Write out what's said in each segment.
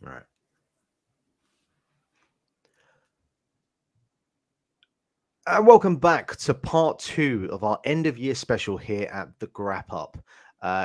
All right. And welcome back to part two of our end of year special here at the Grap Up.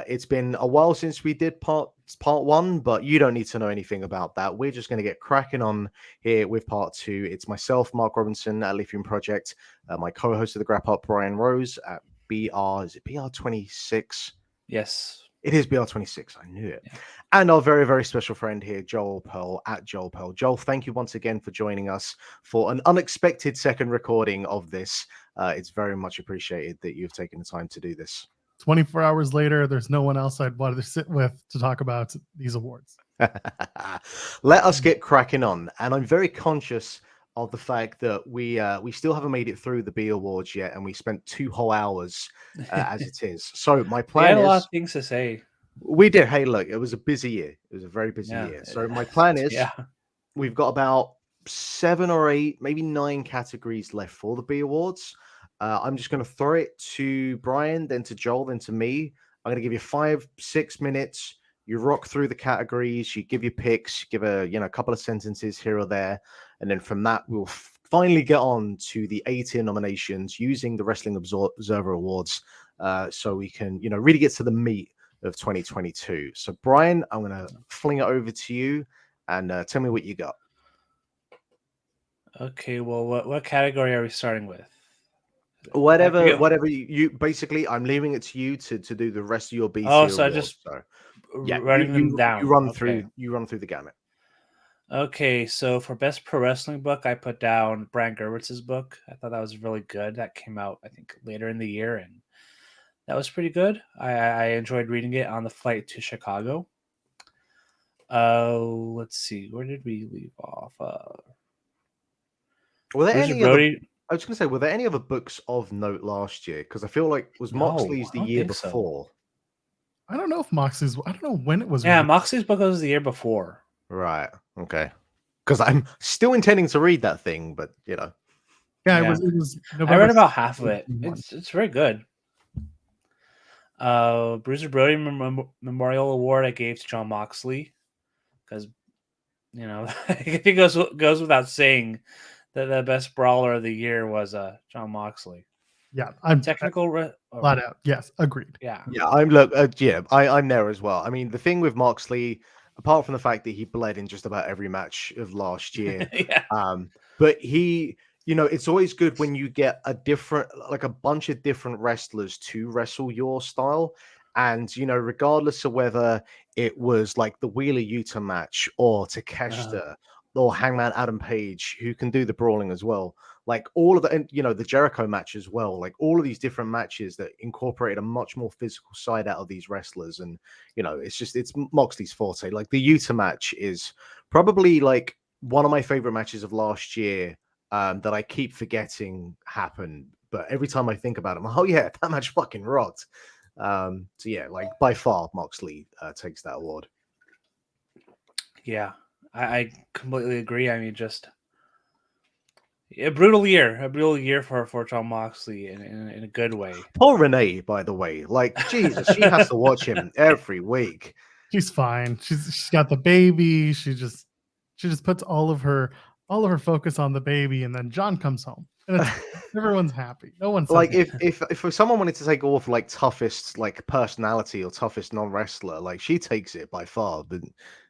It's been a while since we did part one, but you don't need to know anything about that. We're just going to get cracking on here with part two. It's myself, Mark Robinson at Lithium Project, my co-host of the Grap Up, Bryan Rose at BR. Is it BR26? Yes. It is BR26. I knew it. Yeah. And our very, very special friend here, Joel Pearl at Joel Pearl. Joel, thank you once again for joining us for an unexpected second recording of this. It's very much appreciated that you've taken the time to do this. 24 hours later, there's no one else I'd want to sit with to talk about these awards. Let us get cracking on. And I'm very conscious of the fact that we still haven't made it through the B Awards yet, and we spent 2 whole hours as it is. So my We plan had a lot is of things to say. we did. Hey, look, it was a busy year. It was a very busy Yeah. year. So my plan is Yeah. we've got about 7 or 8, maybe 9 categories left for the B Awards. I'm just going to throw it to Bryan, then to Joel, then to me. I'm going to give you 5-6 minutes. You rock through the categories. You give your picks. You give a couple of sentences here or there, and then from that we'll finally get on to the 18 nominations using the Wrestling Observer Awards, so we can really get to the meat of 2022. So Bryan, I'm going to fling it over to you and tell me what you got. Okay. Well, what category are we starting with? Whatever you basically, I'm leaving it to you to do the rest of your B Oh, tier so I awards. just So yeah, writing them you down. run Okay. through the gamut. Okay. So for best pro wrestling book, I put down Brian Gerwitz's book. I thought that was really good. That came out, I think, later in the year, and that was pretty good. I enjoyed reading it on the flight to Chicago. Let's see. Where did we leave off? Were there Bruiser any other? Brody. I was going to say, were there any other books of note last year? Because I feel like was No, Moxley's I the don't year think so. before, I don't know if Moxley's. I don't know when it was Yeah, released. Moxley's book was the year before. right? Okay, because I'm still intending to read that thing, but Yeah, Yeah. it was I November read about half of it. 2021. It's very good. Bruiser Brody Memorial Award I gave to John Moxley because I think it goes without saying that the best brawler of the year was John Moxley. Yeah, I'm Technical, flat out. Yes, agreed. yeah, yeah, I'm there as well. I mean, the thing with Moxley, apart from the fact that he bled in just about every match of last year, yeah, but it's always good when you get like a bunch of different wrestlers to wrestle your style. And, regardless of whether it was like the Wheeler Yuta match or Takeshita or Hangman Adam Page, who can do the brawling as well, like all of the, and the Jericho match as well, like all of these different matches that incorporate a much more physical side out of these wrestlers. And it's Moxley's forte. Like the Yuta match is probably like one of my favorite matches of last year, that I keep forgetting happened, but every time I think about it, I'm like, oh yeah, that match fucking rocked. So yeah, like by far Moxley takes that award. yeah. I completely agree. I mean, just a brutal year for John Moxley in a good way. Poor Renee, by the way, like Jesus, she has to watch him every week. She's fine. She's got the baby. She just puts all of her focus on the baby, and then John comes home, and everyone's happy. No one says Like if someone wanted to take off like toughest like personality or toughest non-wrestler, like she takes it by far. But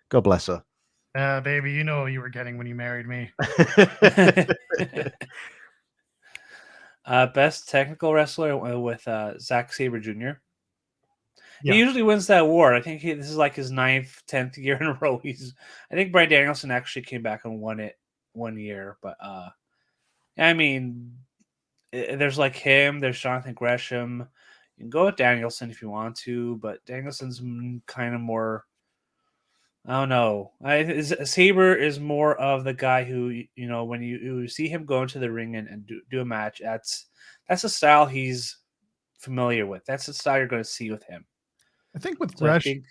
God bless her. baby, you know what you were getting when you married me. Best technical wrestler with Zack Sabre Jr. Yeah. He usually wins that award. I think this is like his 9th, 10th year in a row. I think Bryan Danielson actually came back and won it one year, but I mean, there's like him. There's Jonathan Gresham. You can go with Danielson if you want to, but Danielson's kind of more. I don't know. Saber is more of the guy who when you see him go into the ring and do a match. That's the style he's familiar with. That's the style you're going to see with him. I think with So I Gresh, think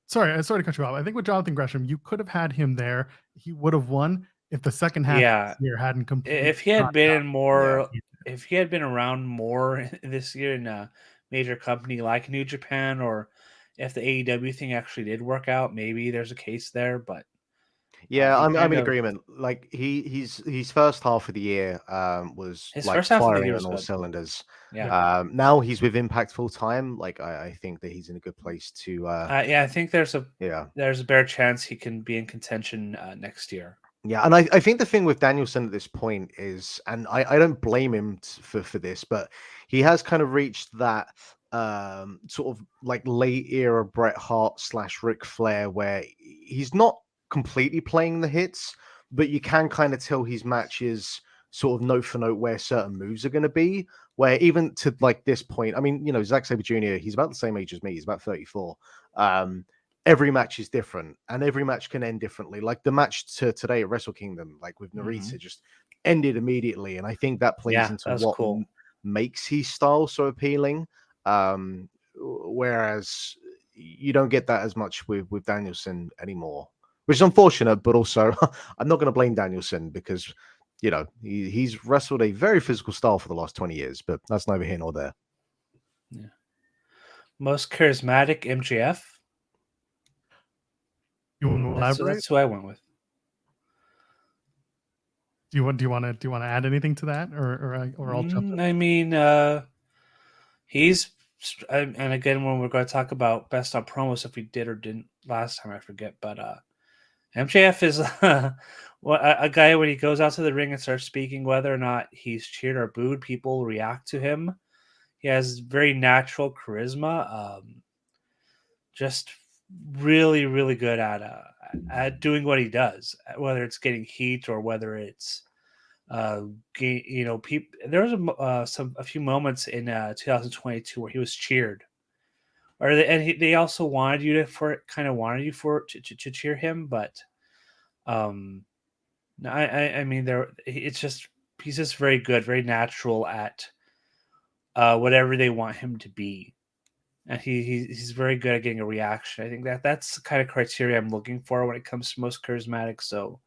sorry to cut you off. I think with Jonathan Gresham, you could have had him there. He would have won if the second half of this year hadn't completely. if he had been Yeah. if he had been around more this year in a major company like New Japan, or if the AEW thing actually did work out, maybe there's a case there. But Yeah, He I'm kind in of agreement. Like his first half of the year was his like first half of the year firing was on all good. cylinders. Yeah. Now he's with Impact full time. Like I think that he's in a good place to Yeah, I think yeah. there's a bare chance he can be in contention next year. Yeah, and I think the thing with Danielson at this point is, and I don't blame him for this, but he has kind of reached that sort of like late era Bret Hart / Ric Flair where he's not completely playing the hits, but you can kind of tell his matches sort of note for note where certain moves are going to be. Where even to like this point, I mean, you know, Zack Sabre Jr., he's about the same age as me, he's about 34. Every match is different and every match can end differently. Like the match today at Wrestle Kingdom, like with Narita, just ended immediately. And I think that plays Yeah, into that was what cool. makes his style so appealing. Whereas you don't get that as much with Danielson anymore, which is unfortunate, but also I'm not going to blame Danielson because, you know, he's wrestled a very physical style for the last 20 years, but that's neither here nor there. Yeah. Most charismatic MJF. You want to elaborate? That's who I went with. Do you want to add anything to that, or I'll jump in? I mean, and again, when we're going to talk about best on promos, if we did or didn't last time, I forget. But MJF is a guy when he goes out to the ring and starts speaking, whether or not he's cheered or booed, people react to him. He has very natural charisma. Just really, really good at doing what he does, whether it's getting heat or whether it's people. There was a few moments in 2022 where he was cheered, they also wanted you to cheer him, but no, I mean he's just very good, very natural at whatever they want him to be. And he's very good at getting a reaction. I think that's the kind of criteria I'm looking for when it comes to most charismatic. So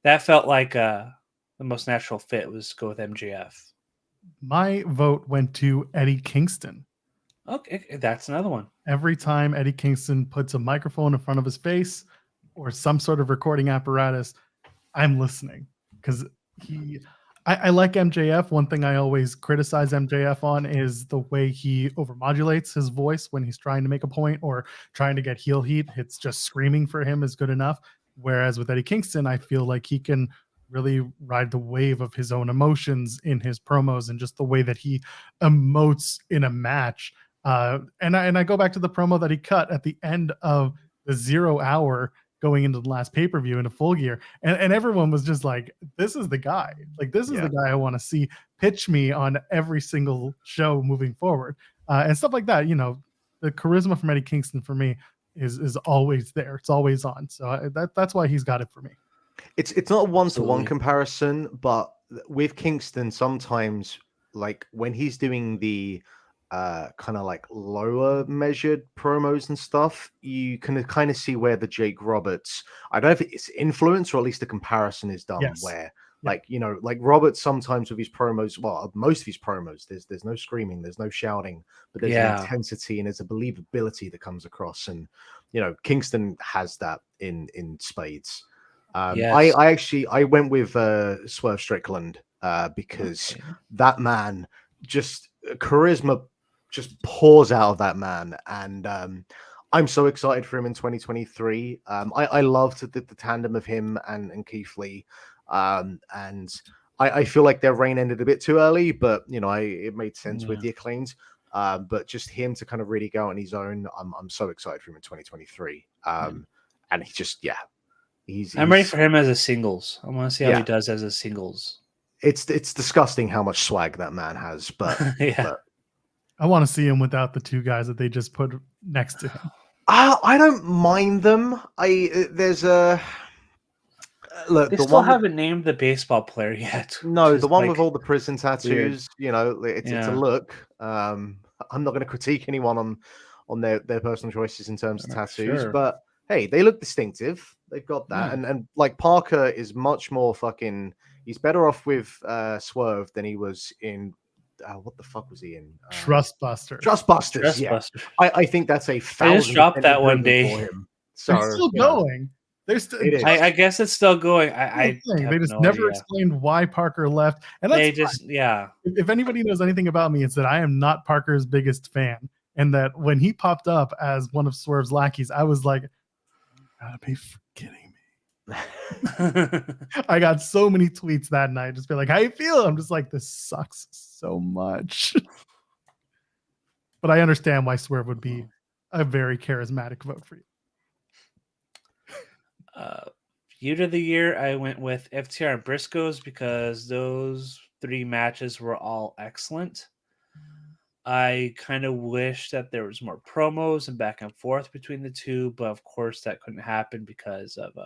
that felt like the most natural fit was to go with MJF. My vote went to Eddie Kingston. Okay, that's another one. Every time Eddie Kingston puts a microphone in front of his face or some sort of recording apparatus, I'm listening because I like MJF. One thing I always criticize MJF on is the way he overmodulates his voice when he's trying to make a point or trying to get heel heat. It's just screaming for him is good enough. Whereas with Eddie Kingston, I feel like he can really ride the wave of his own emotions in his promos and just the way that he emotes in a match. And I go back to the promo that he cut at the end of the 0 hour going into the last pay-per-view in a Full Gear, and everyone was just like, this is the guy, like this is the guy I want to see pitch me on every single show moving forward, and stuff like that. You know, the charisma from Eddie Kingston for me is always there, it's always on, so that's why he's got it for me. It's not a one-to-one comparison, but with Kingston sometimes, like when he's doing the kind of like lower measured promos and stuff, you can kind of see where the Jake Roberts, I don't know if it's influence or at least the comparison is done, where like, you know, like Roberts sometimes with his promos, well, most of his promos, there's no screaming, there's no shouting, but there's an intensity and there's a believability that comes across. And, you know, Kingston has that in spades. I went with Swerve Strickland because that man just charisma just pours out of that man, and I'm so excited for him in 2023. I loved the tandem of him and Keith Lee, and I feel like their reign ended a bit too early, but you know, it made sense with the Acclaimed. But just him to kind of really go on his own, I'm so excited for him in 2023. And he just I'm ready for him as a singles. I want to see how he does as a singles. It's disgusting how much swag that man has, but but I want to see him without the two guys that they just put next to him. I don't mind them. There's a look. They still haven't named the baseball player yet. No, the one with all the prison tattoos. Weird. You know, it's a look. I'm not going to critique anyone on their personal choices in terms of tattoos, but hey, they look distinctive. They've got that, and like Parker is much more fucking. He's better off with Swerve than he was in. What the fuck was he in? Trustbusters. Yeah, I think that's a 1,000. I just dropped that one day. For him. So it's still going. There's It is. I guess it's still going. they have just no never idea. explained why Parker left, and that's They fine. just If anybody knows anything about me, it's that I am not Parker's biggest fan, and that when he popped up as one of Swerve's lackeys, I was like, "You gotta be kidding me!" I got so many tweets that night, just be like, "How you feel?" I'm just like, "This sucks so much," but I understand why Swerve would be a very charismatic vote for you. Feud of the year, I went with FTR and Briscoes because those 3 matches were all excellent. I kind of wish that there was more promos and back and forth between the two, but of course that couldn't happen because of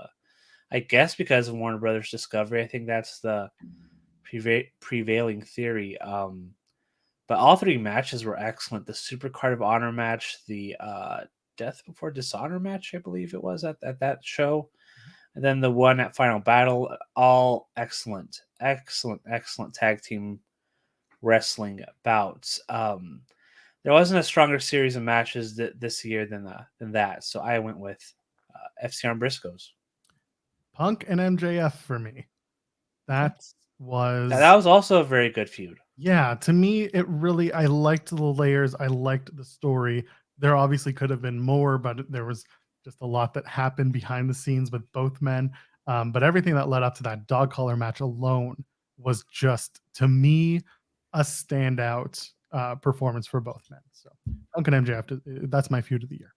I guess because of Warner Brothers Discovery. I think that's the prevailing theory. But all 3 matches were excellent. The Super Card of Honor match, the Death Before Dishonor match, I believe it was at that show, and then the one at Final Battle, all excellent tag team wrestling bouts. There wasn't a stronger series of matches this year than that, so I went with FCR and Briscoes. Punk and MJF for me. That was Also a very good feud. Yeah, to me, I liked the layers. I liked the story. There obviously could have been more, but there was just a lot that happened behind the scenes with both men. But everything that led up to that dog collar match alone was just, to me, a standout performance for both men. So Punk and MJF, that's my feud of the year.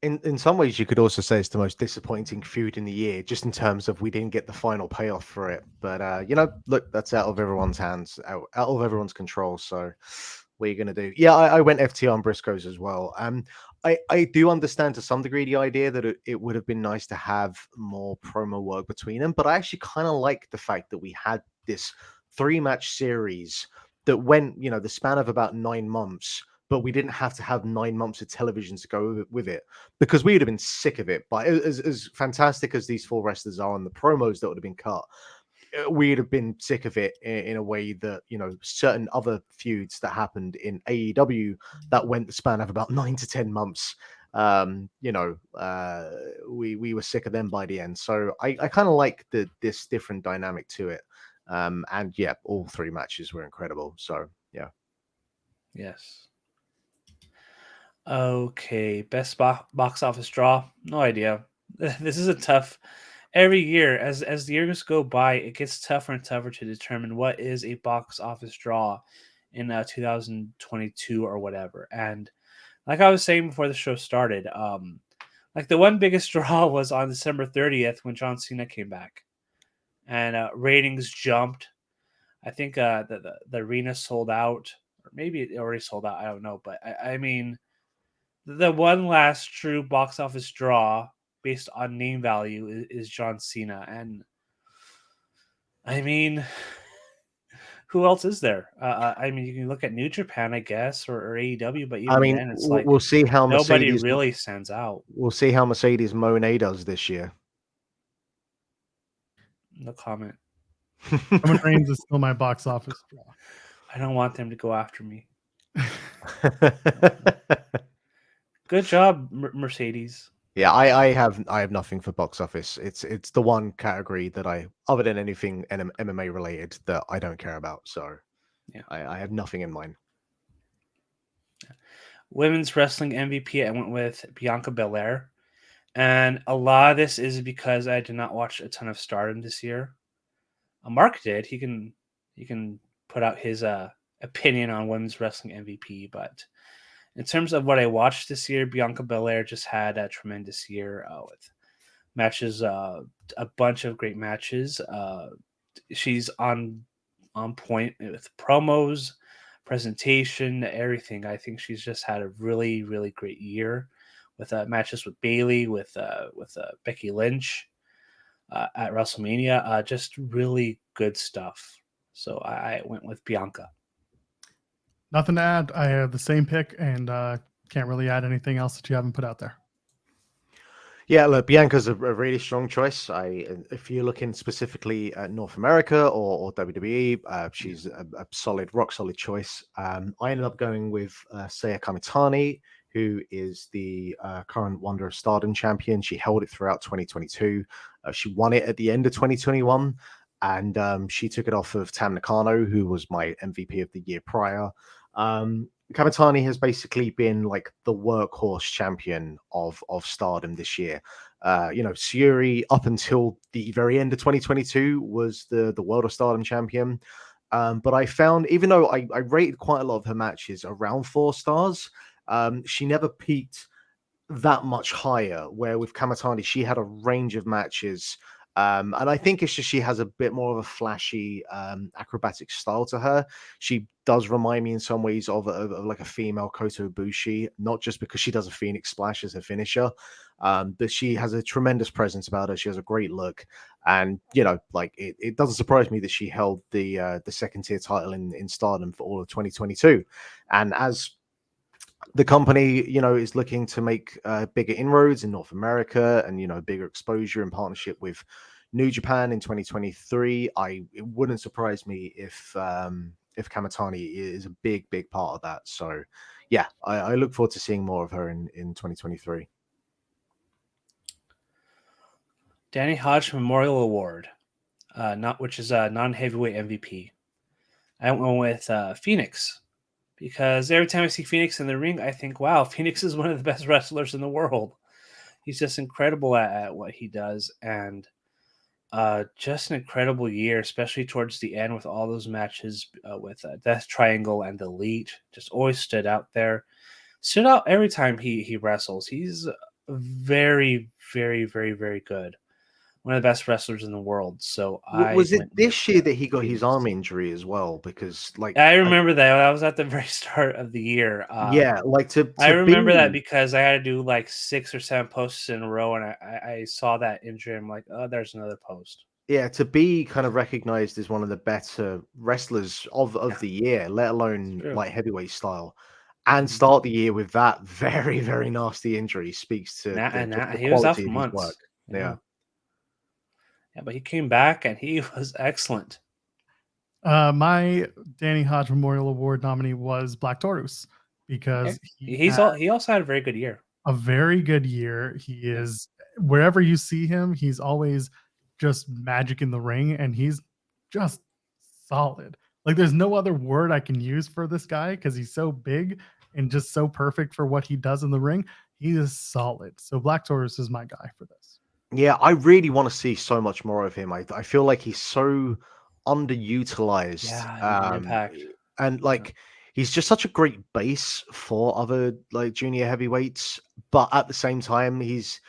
In some ways, you could also say it's the most disappointing feud in the year, just in terms of we didn't get the final payoff for it. But look, that's out of everyone's hands, out of everyone's control. So, what are you gonna do? Yeah, I went FTR and Briscoes as well. I do understand to some degree the idea that it would have been nice to have more promo work between them, but I actually kind of like the fact that we had this 3-match series that went, the span of about 9 months. But we didn't have to have 9 months of television to go with it, because we would have been sick of it. But as fantastic as these 4 wrestlers are and the promos that would have been cut, we'd have been sick of it in a way that, certain other feuds that happened in AEW that went the span of about 9 to 10 months. We were sick of them by the end. So I kind of like this different dynamic to it. And yeah, all 3 matches were incredible. So yeah. Yes. Okay, best box office draw. No idea. This is a tough. Every year, as the years go by, it gets tougher and tougher to determine what is a box office draw in 2022 or whatever. And like I was saying before the show started, like the one biggest draw was on December 30th when John Cena came back, and ratings jumped. I think the arena sold out, or maybe it already sold out. I don't know, but I mean, the one last true box office draw based on name value is John Cena, and I mean, who else is there? I mean, you can look at New Japan, I guess, or AEW, but I even mean, then, it's like we'll see how nobody Mercedes really stands out. we'll see how Mercedes Moné does this year. No comment. Roman Reigns is still my box office draw. I don't want them to go after me. Good job, Mercedes. Yeah, I have nothing for box office. It's the one category that other than anything MMA related, that I don't care about. So Yeah. I have nothing in mind. Women's wrestling MVP, I went with Bianca Belair. And a lot of this is because I did not watch a ton of Stardom this year. Mark did. He can put out his opinion on women's wrestling MVP. But in terms of what I watched this year, Bianca Belair just had a tremendous year with matches, a bunch of great matches. She's on point with promos, presentation, everything. I think she's just had a really, really great year with matches with Bayley, with Becky Lynch at WrestleMania. Just really good stuff. So I went with Bianca. Nothing to add. I have the same pick, and can't really add anything else that you haven't put out there. Yeah, look, Bianca's a really strong choice. If you're looking specifically at North America or WWE, she's a solid, rock solid choice. I ended up going with Saya Kamitani, who is the current Wonder of Stardom champion. She held it throughout 2022. She won it at the end of 2021, and she took it off of Tam Nakano, who was my MVP of the year prior. Kamitani has basically been like the workhorse champion of Stardom this year. Syuri up until the very end of 2022 was the World of Stardom champion. But I found, even though I rated quite a lot of her matches around 4 stars, she never peaked that much higher. Where with Kamatani, she had a range of matches. And I think it's just she has a bit more of a flashy acrobatic style to her. She does remind me in some ways of like a female Kota Ibushi, not just because she does a Phoenix Splash as her finisher, but she has a tremendous presence about her. She has a great look, and like it doesn't surprise me that she held the second tier title in Stardom for all of 2022. And as the company, is looking to make bigger inroads in North America and, bigger exposure and partnership with New Japan in 2023. It wouldn't surprise me if Kamatani is a big part of that. So, yeah, I look forward to seeing more of her in 2023. Danny Hodge Memorial Award, which is a non-heavyweight MVP. I went with Phoenix, because every time I see Phoenix in the ring, I think, wow, Phoenix is one of the best wrestlers in the world. He's just incredible at what he does, and just an incredible year, especially towards the end with all those matches with Death Triangle and Elite. Just always stood out there. Stood out every time he wrestles. He's very, very, very, very good. One of the best wrestlers in the world. So Was it this year that he got Phoenix. his arm injury as well? Because I remember that was at the very start of the year. yeah, like to I remember be, that because I had to do like 6 or 7 posts in a row, and I saw that injury. I'm like, oh, there's another post. yeah, to be kind of recognized as one of the better wrestlers of Yeah. the year, let alone True. light heavyweight style, and Mhm. start the year with that very, very nasty injury speaks to the He was out quality for of his work. months. Yeah. Yeah, but he came back and he was excellent. My Danny Hodge Memorial Award nominee was Black Taurus because He also had a very good year. a very good year. He is wherever you see him, he's always just magic in the ring, and he's just solid. Like there's no other word I can use for this guy because he's so big and just so perfect for what he does in the ring. He is solid. So Black Taurus is my guy for this. Yeah, I really want to see so much more of him. I feel like he's so underutilized. Yeah, Impact. And like he's just such a great base for other like junior heavyweights, but at the same time, he's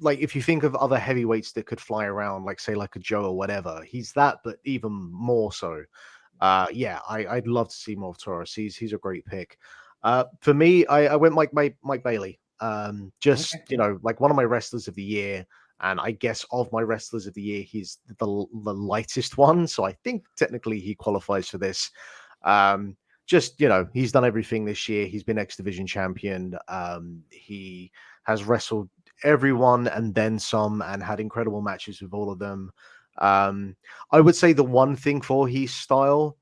like if you think of other heavyweights that could fly around, like say like a Joe or whatever, he's that, but even more so. Yeah, I'd love to see more of Taurus. He's a great pick. For me, I went Mike Bailey. Just like one of my wrestlers of the year, and I guess of my wrestlers of the year, he's the lightest one. So I think technically he qualifies for this. Just he's done everything this year. He's been X Division champion. He has wrestled everyone and then some, and had incredible matches with all of them. I would say the one thing for his style,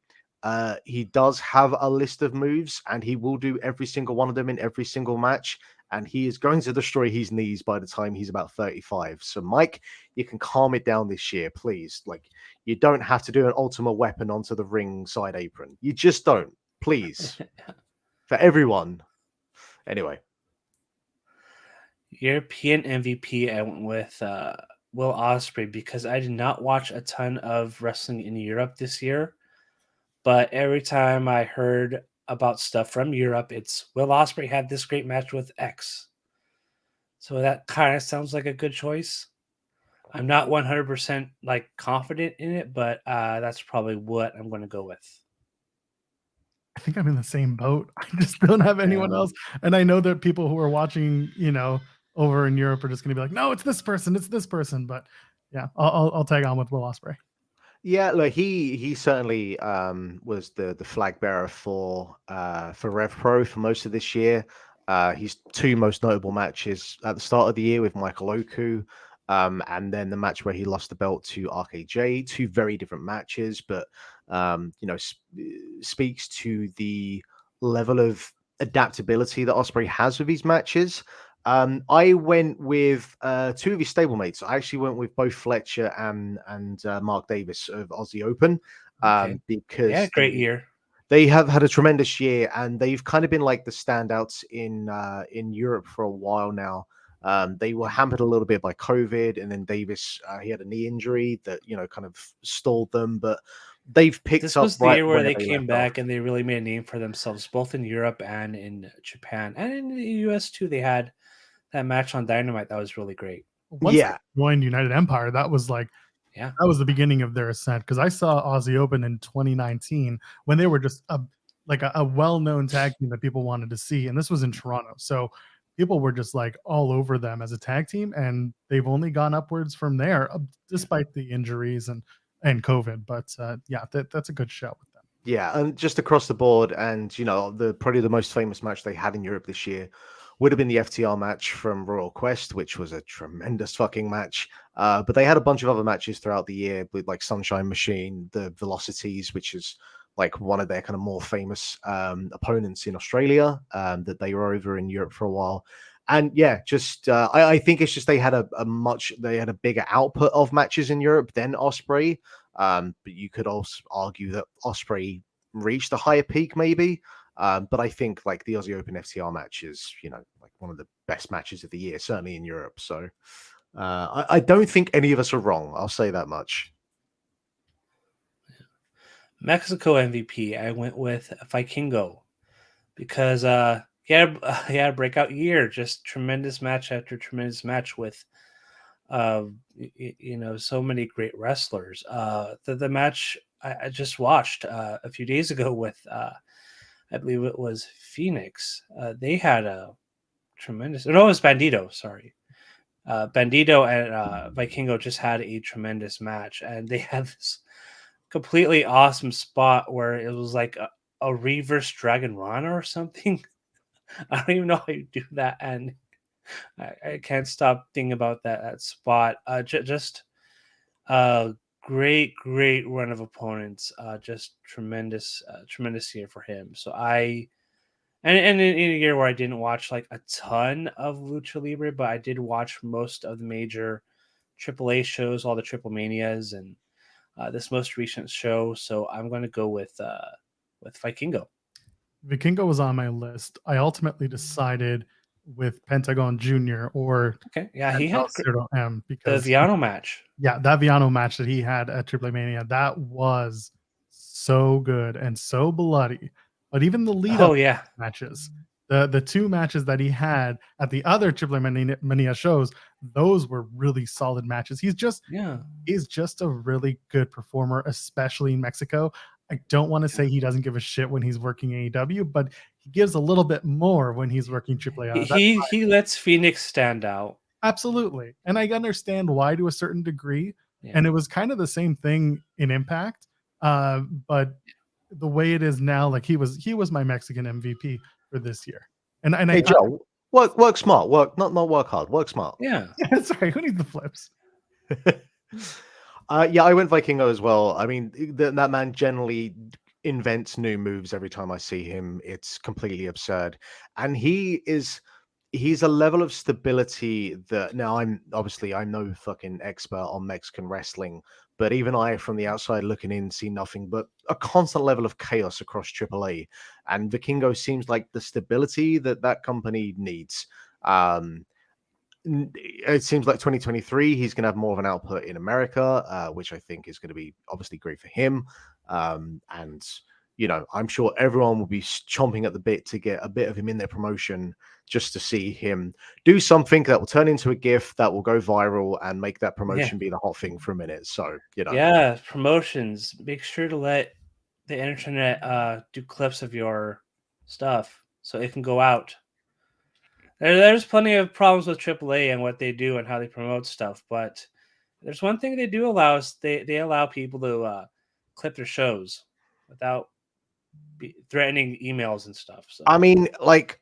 he does have a list of moves, and he will do every single one of them in every single match. And he is going to destroy his knees by the time he's about 35. So, Mike, you can calm it down this year, please. Like, you don't have to do an Ultimate Weapon onto the ring side apron. You just don't, please. For everyone. Anyway. European MVP, I went with Will Ospreay because I did not watch a ton of wrestling in Europe this year. But every time I heard about stuff from Europe, it's Will Ospreay had this great match with X. So that kind of sounds like a good choice. I'm not 100% like confident in it, but that's probably what I'm going to go with. I think I'm in the same boat. I just don't have anyone else. And I know that people who are watching, over in Europe are just going to be like, no, it's this person. But yeah, I'll tag on with Will Ospreay. Yeah, look, he certainly was the flag bearer for Rev Pro for most of this year. His 2 most notable matches at the start of the year with Michael Oku, and then the match where he lost the belt to RKJ. 2 very different matches, but speaks to the level of adaptability that Osprey has with his matches. I went with two of his stablemates. I actually went with both Fletcher and Mark Davis of Aussie Open Okay. Yeah, because great year. they have had a tremendous year, and they've kind of been like the standouts in Europe for a while now. They were hampered a little bit by COVID, and then Davis he had a knee injury that kind of stalled them, but they've picked This up was the right year where where they they came left off. back and they really made a name for themselves, both in Europe and in Japan. And in the US too, they had that match on Dynamite that was really great. Once they Yeah, joined United Empire, that was like Yeah. that was the beginning of their ascent. Because I saw Aussie Open in 2019 when they were just a well-known tag team that people wanted to see, and this was in Toronto. So people were just like all over them as a tag team, and they've only gone upwards from there, despite the injuries and COVID. But yeah, that's a good show with them. yeah, and just across the board, and the probably the most famous match they had in Europe this year would have been the FTR match from Royal Quest, which was a tremendous fucking match. But they had a bunch of other matches throughout the year with like Sunshine Machine, the Velocities, which is like one of their kind of more famous opponents in Australia, that they were over in Europe for a while. And yeah, just I think it's just they had they had a bigger output of matches in Europe than Osprey. But you could also argue that Osprey reached a higher peak, maybe. But I think like the Aussie Open FTR match is, like one of the best matches of the year, certainly in Europe. So I don't think any of us are wrong. I'll say that much. Mexico MVP, I went with Vikingo because he had a breakout year, just tremendous match after tremendous match with so many great wrestlers. The match I just watched a few days ago with I believe it was Phoenix. They had a tremendous. No, it was Bandito. Sorry, Bandito and Vikingo just had a tremendous match, and they had this completely awesome spot where it was like a reverse Dragon Rana or something. I don't even know how you do that, and I can't stop thinking about that spot. Just great run of opponents. Just tremendous year for him. So and in a year where I didn't watch like a ton of Lucha Libre, but I did watch most of the major AAA shows, all the Triple Manias, and this most recent show. So I'm going to go with Vikingo. Vikingo was on my list. I ultimately decided with Pentagon Junior or Okay, yeah, he Pentagon had Zero M the because Viano match. yeah, that Viano match that he had at Triple Mania, that was so good and so bloody. But even the lead Oh up yeah, matches, the two matches that he had at the other Triple Mania shows, those were really solid matches. yeah. He's just a really good performer, especially in Mexico. I don't want to say he doesn't give a shit when he's working AEW, but he gives a little bit more when he's working AAA. He lets Phoenix stand out. Absolutely. And I understand why to a certain degree. Yeah. And it was kind of the same thing in Impact. But the way it is now, like he was my Mexican MVP for this year. And Hey Joe, work smart, not work hard, work smart. Yeah. sorry, who needs the flips? Yeah, I went Vikingo as well. I mean, that man generally invents new moves every time I see him. It's completely absurd, and he's a level of stability that now I'm no fucking expert on Mexican wrestling, but even I from the outside looking in see nothing but a constant level of chaos across AAA, and Vikingo seems like the stability that company needs. Um, it seems like 2023 he's going to have more of an output in America, which I think is going to be obviously great for him. And I'm sure everyone will be chomping at the bit to get a bit of him in their promotion, just to see him do something that will turn into a GIF that will go viral and make that Yeah. promotion be the hot thing for a minute. So Yeah, promotions. Make sure to let the internet do clips of your stuff so it can go out. There's plenty of problems with AAA and what they do and how they promote stuff, but there's one thing they do allow is they allow people to clip their shows without threatening emails and stuff. So I mean, like,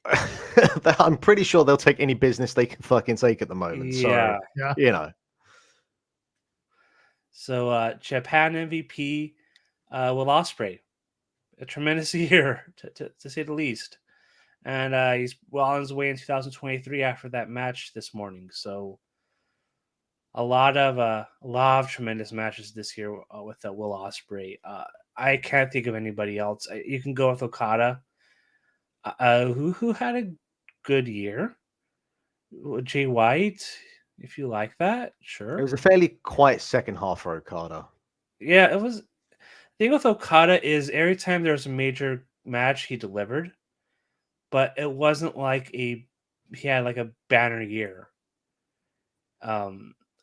I'm pretty sure they'll take any business they can fucking take at the moment. So yeah. Yeah. So Japan MVP Will Ospreay, a tremendous year to say the least. and he's well on his way in 2023 after that match this morning. So a lot of tremendous matches this year with Will Ospreay. I can't think of anybody else. You can go with Okada, who had a good year. Jay White, if you like that, It sure. was a fairly quiet second half for Okada. Yeah, it was. The thing with Okada is every time there was a major match, he delivered, but it wasn't like he had like a banner year.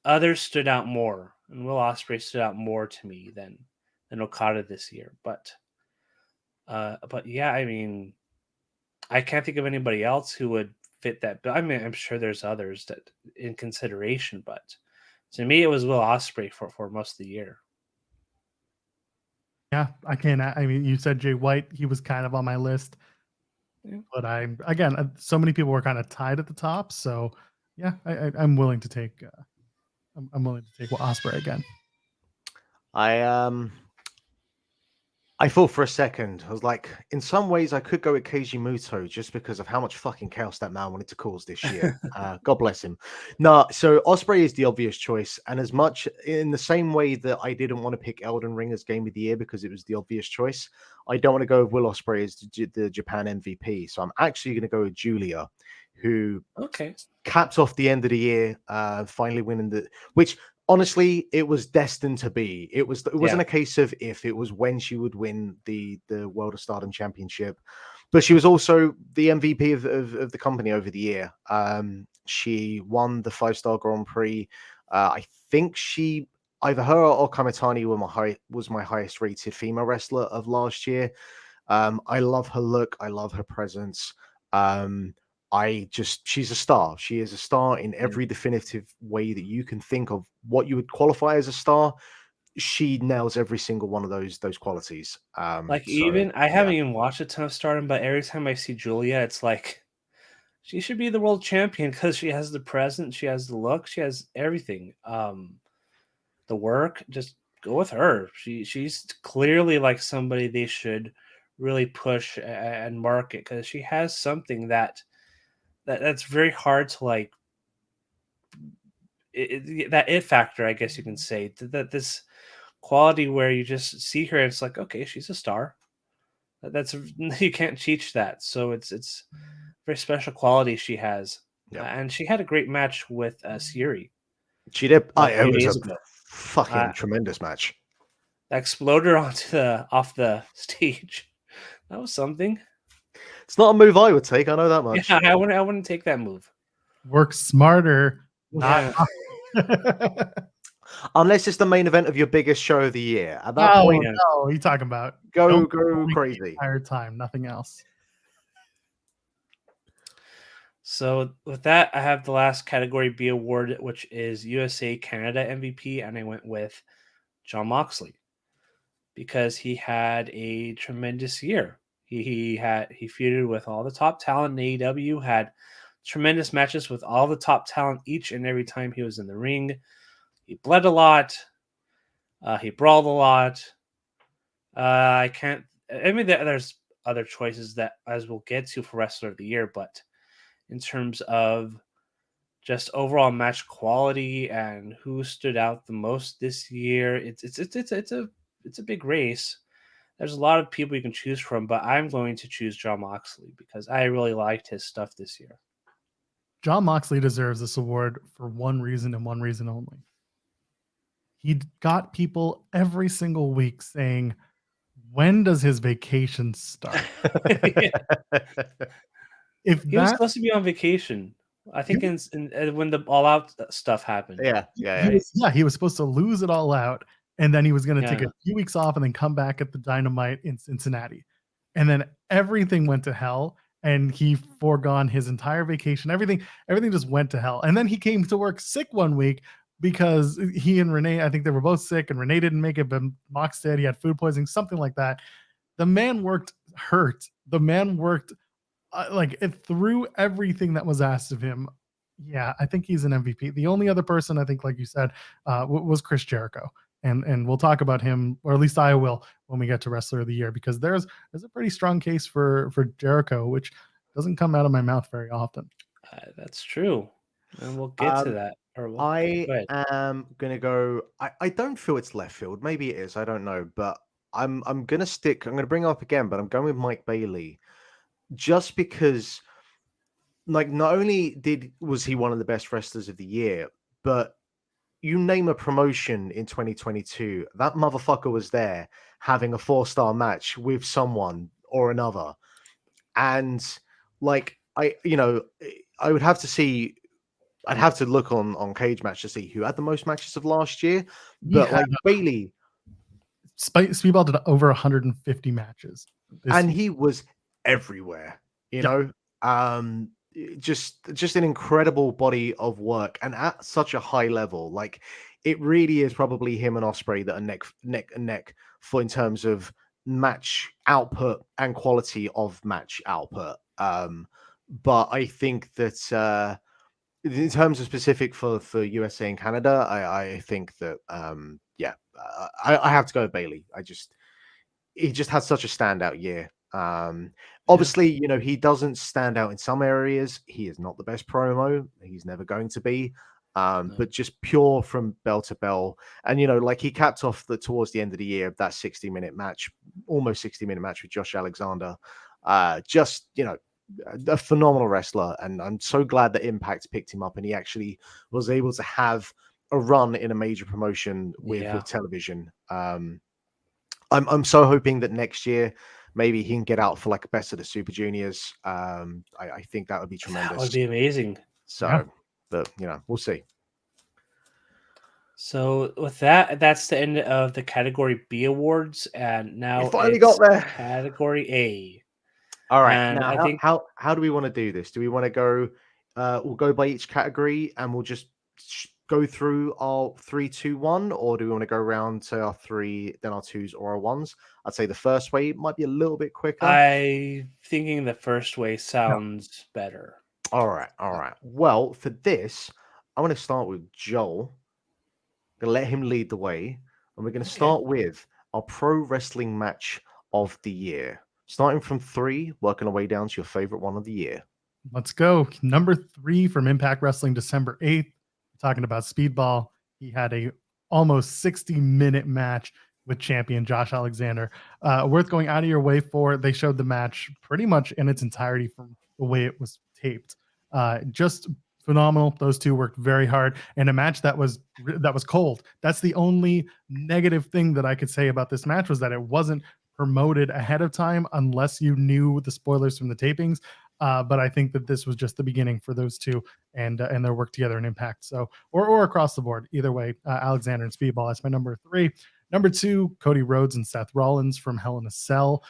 Others stood out more, and Will Ospreay stood out more to me than Okada this year. But yeah, I mean, I can't think of anybody else who would fit that bill. I mean, I'm sure there's others that in consideration, but to me, it was Will Ospreay for most of the year. Yeah, I can't. I mean, you said Jay White. He was kind of on my list, Yeah. but so many people were kind of tied at the top. So yeah, I'm willing to take. I'm willing to take Osprey again. I thought for a second, I was like, in some ways, I could go with Keiji Muto just because of how much fucking chaos that man wanted to cause this year. God bless him. No, so Osprey is the obvious choice. And as much in the same way that I didn't want to pick Elden Ring as Game of the Year because it was the obvious choice, I don't want to go with Will Osprey as the Japan MVP. So I'm actually going to go with Julia, who Okay. caps off the end of the year, finally winning which honestly it was destined to be. It wasn't a case of if, it was when she would win the World of Stardom Championship. But she was also the MVP of the company over the year. She won the 5-star Grand Prix. I think she either her or Kamitani was my highest rated female wrestler of last year. I love her look. I love her presence. She's a star. She is a star in every definitive way that you can think of what you would qualify as a star. She nails every single one of those qualities. I Yeah. haven't even watched a ton of Stardom, but every time I see Julia, it's like she should be the world champion because she has the presence, she has the look, she has everything. The work, just go with her. She's clearly like somebody they should really push and market because she has something that's very hard to like. That it factor, I guess you can say that this quality where you just see her and it's like, okay, she's a star. That's you can't teach that. So it's very special quality she has, Yep. and she had a great match with Siri. She did. A It few was days a ago. fucking tremendous match. That exploder off the stage. That was something. It's not a move I would take. I know that much. Yeah, I wouldn't take that move. Work smarter. Yeah. Unless it's the main event of your biggest show of the year. At that No, point, no, you talking about go the crazy. entire time, nothing else. So with that, I have the last category B award, which is USA Canada MVP, and I went with Jon Moxley because he had a tremendous year. He feuded with all the top talent in AEW, had tremendous matches with all the top talent each and every time he was in the ring. He bled a lot. He brawled a lot. I can't. I mean, there's other choices that as we'll get to for Wrestler of the Year, but in terms of just overall match quality and who stood out the most this year, it's a big race. There's a lot of people you can choose from, but I'm going to choose Jon Moxley because I really liked his stuff this year. Jon Moxley deserves this award for one reason and one reason only. He got people every single week saying, when does his vacation start? If He was supposed to be on vacation, I think when the All Out stuff happened. He was supposed to lose it all out, and then he was going to take a few weeks off and then come back at the Dynamite in Cincinnati. And then everything went to hell, and he foregone his entire vacation. Everything just went to hell. And then he came to work sick one week because he and Renee, I think they were both sick, and Renee didn't make it, but Mox said he had food poisoning, something like that. The man worked hurt. The man worked it through everything that was asked of him. Yeah, I think he's an MVP. The only other person I think, like you said, was Chris Jericho. And we'll talk about him, or at least I will, when we get to Wrestler of the Year, because there's a pretty strong case for Jericho, which Doesn't come out of my mouth very often. That's true, and we'll get to that. Or we'll, I go ahead. am gonna go. I don't feel it's left field. Maybe it is. I don't know, but I'm gonna stick. I'm gonna bring it up again, but I'm going with Mike Bailey just because, like, not only was he one of the best wrestlers of the year, but you name a promotion in 2022, that motherfucker was there having a 4-star match with someone or another. And like I would have to see I'd have to look on Cage Match to see who had the most matches of last year. He But had like Bailey, Speedball did over 150 matches this and year. he was everywhere, you Yep. know. Just an incredible body of work and at such a high level. Like it really is probably him and Osprey that are neck and neck for in terms of match output and quality of match output. But I think that in terms of specific for USA and Canada, I think that I have to go with Bailey. He just had such a standout year. Obviously, he doesn't stand out in some areas. He is not the best promo. He's never going to be. But just pure from bell to bell. And, like he capped off towards the end of the year, that 60-minute match, almost 60-minute match with Josh Alexander. A phenomenal wrestler. And I'm so glad that Impact picked him up and he actually was able to have a run in a major promotion with television. I'm so hoping that next year maybe he can get out for like Best of the Super Juniors. I think that would be tremendous. That would be amazing. So, but we'll see. So with that, that's the end of the Category B awards, and now We finally got there. Category A. All right, And now I think how do we want to do this? Do we want to go? We'll go by each category, and we'll just go through our 3, 2, 1, or do we want to go around to our 3, then our 2s or our 1s? I'd say the first way might be a little bit quicker. I'm thinking the first way sounds better. All right. Well, for this, I want to start with Joel. I'm going to let him lead the way, and we're going to start with our pro wrestling match of the year. Starting from 3, working our way down to your favorite one of the year. Let's go. Number 3 from Impact Wrestling, December 8th. Talking about Speedball. He had a almost 60-minute match with champion Josh Alexander. Worth going out of your way for. They showed the match pretty much in its entirety from the way it was taped. Just phenomenal. Those two worked very hard, and a match that was cold. That's the only negative thing that I could say about this match, was that it wasn't promoted ahead of time unless you knew the spoilers from the tapings. But I think that this was just the beginning for those two and their work together in Impact. So, or across the board, either way, Alexander and Speedball. That's my number 3. Number 2, Cody Rhodes and Seth Rollins from Hell in a Cell.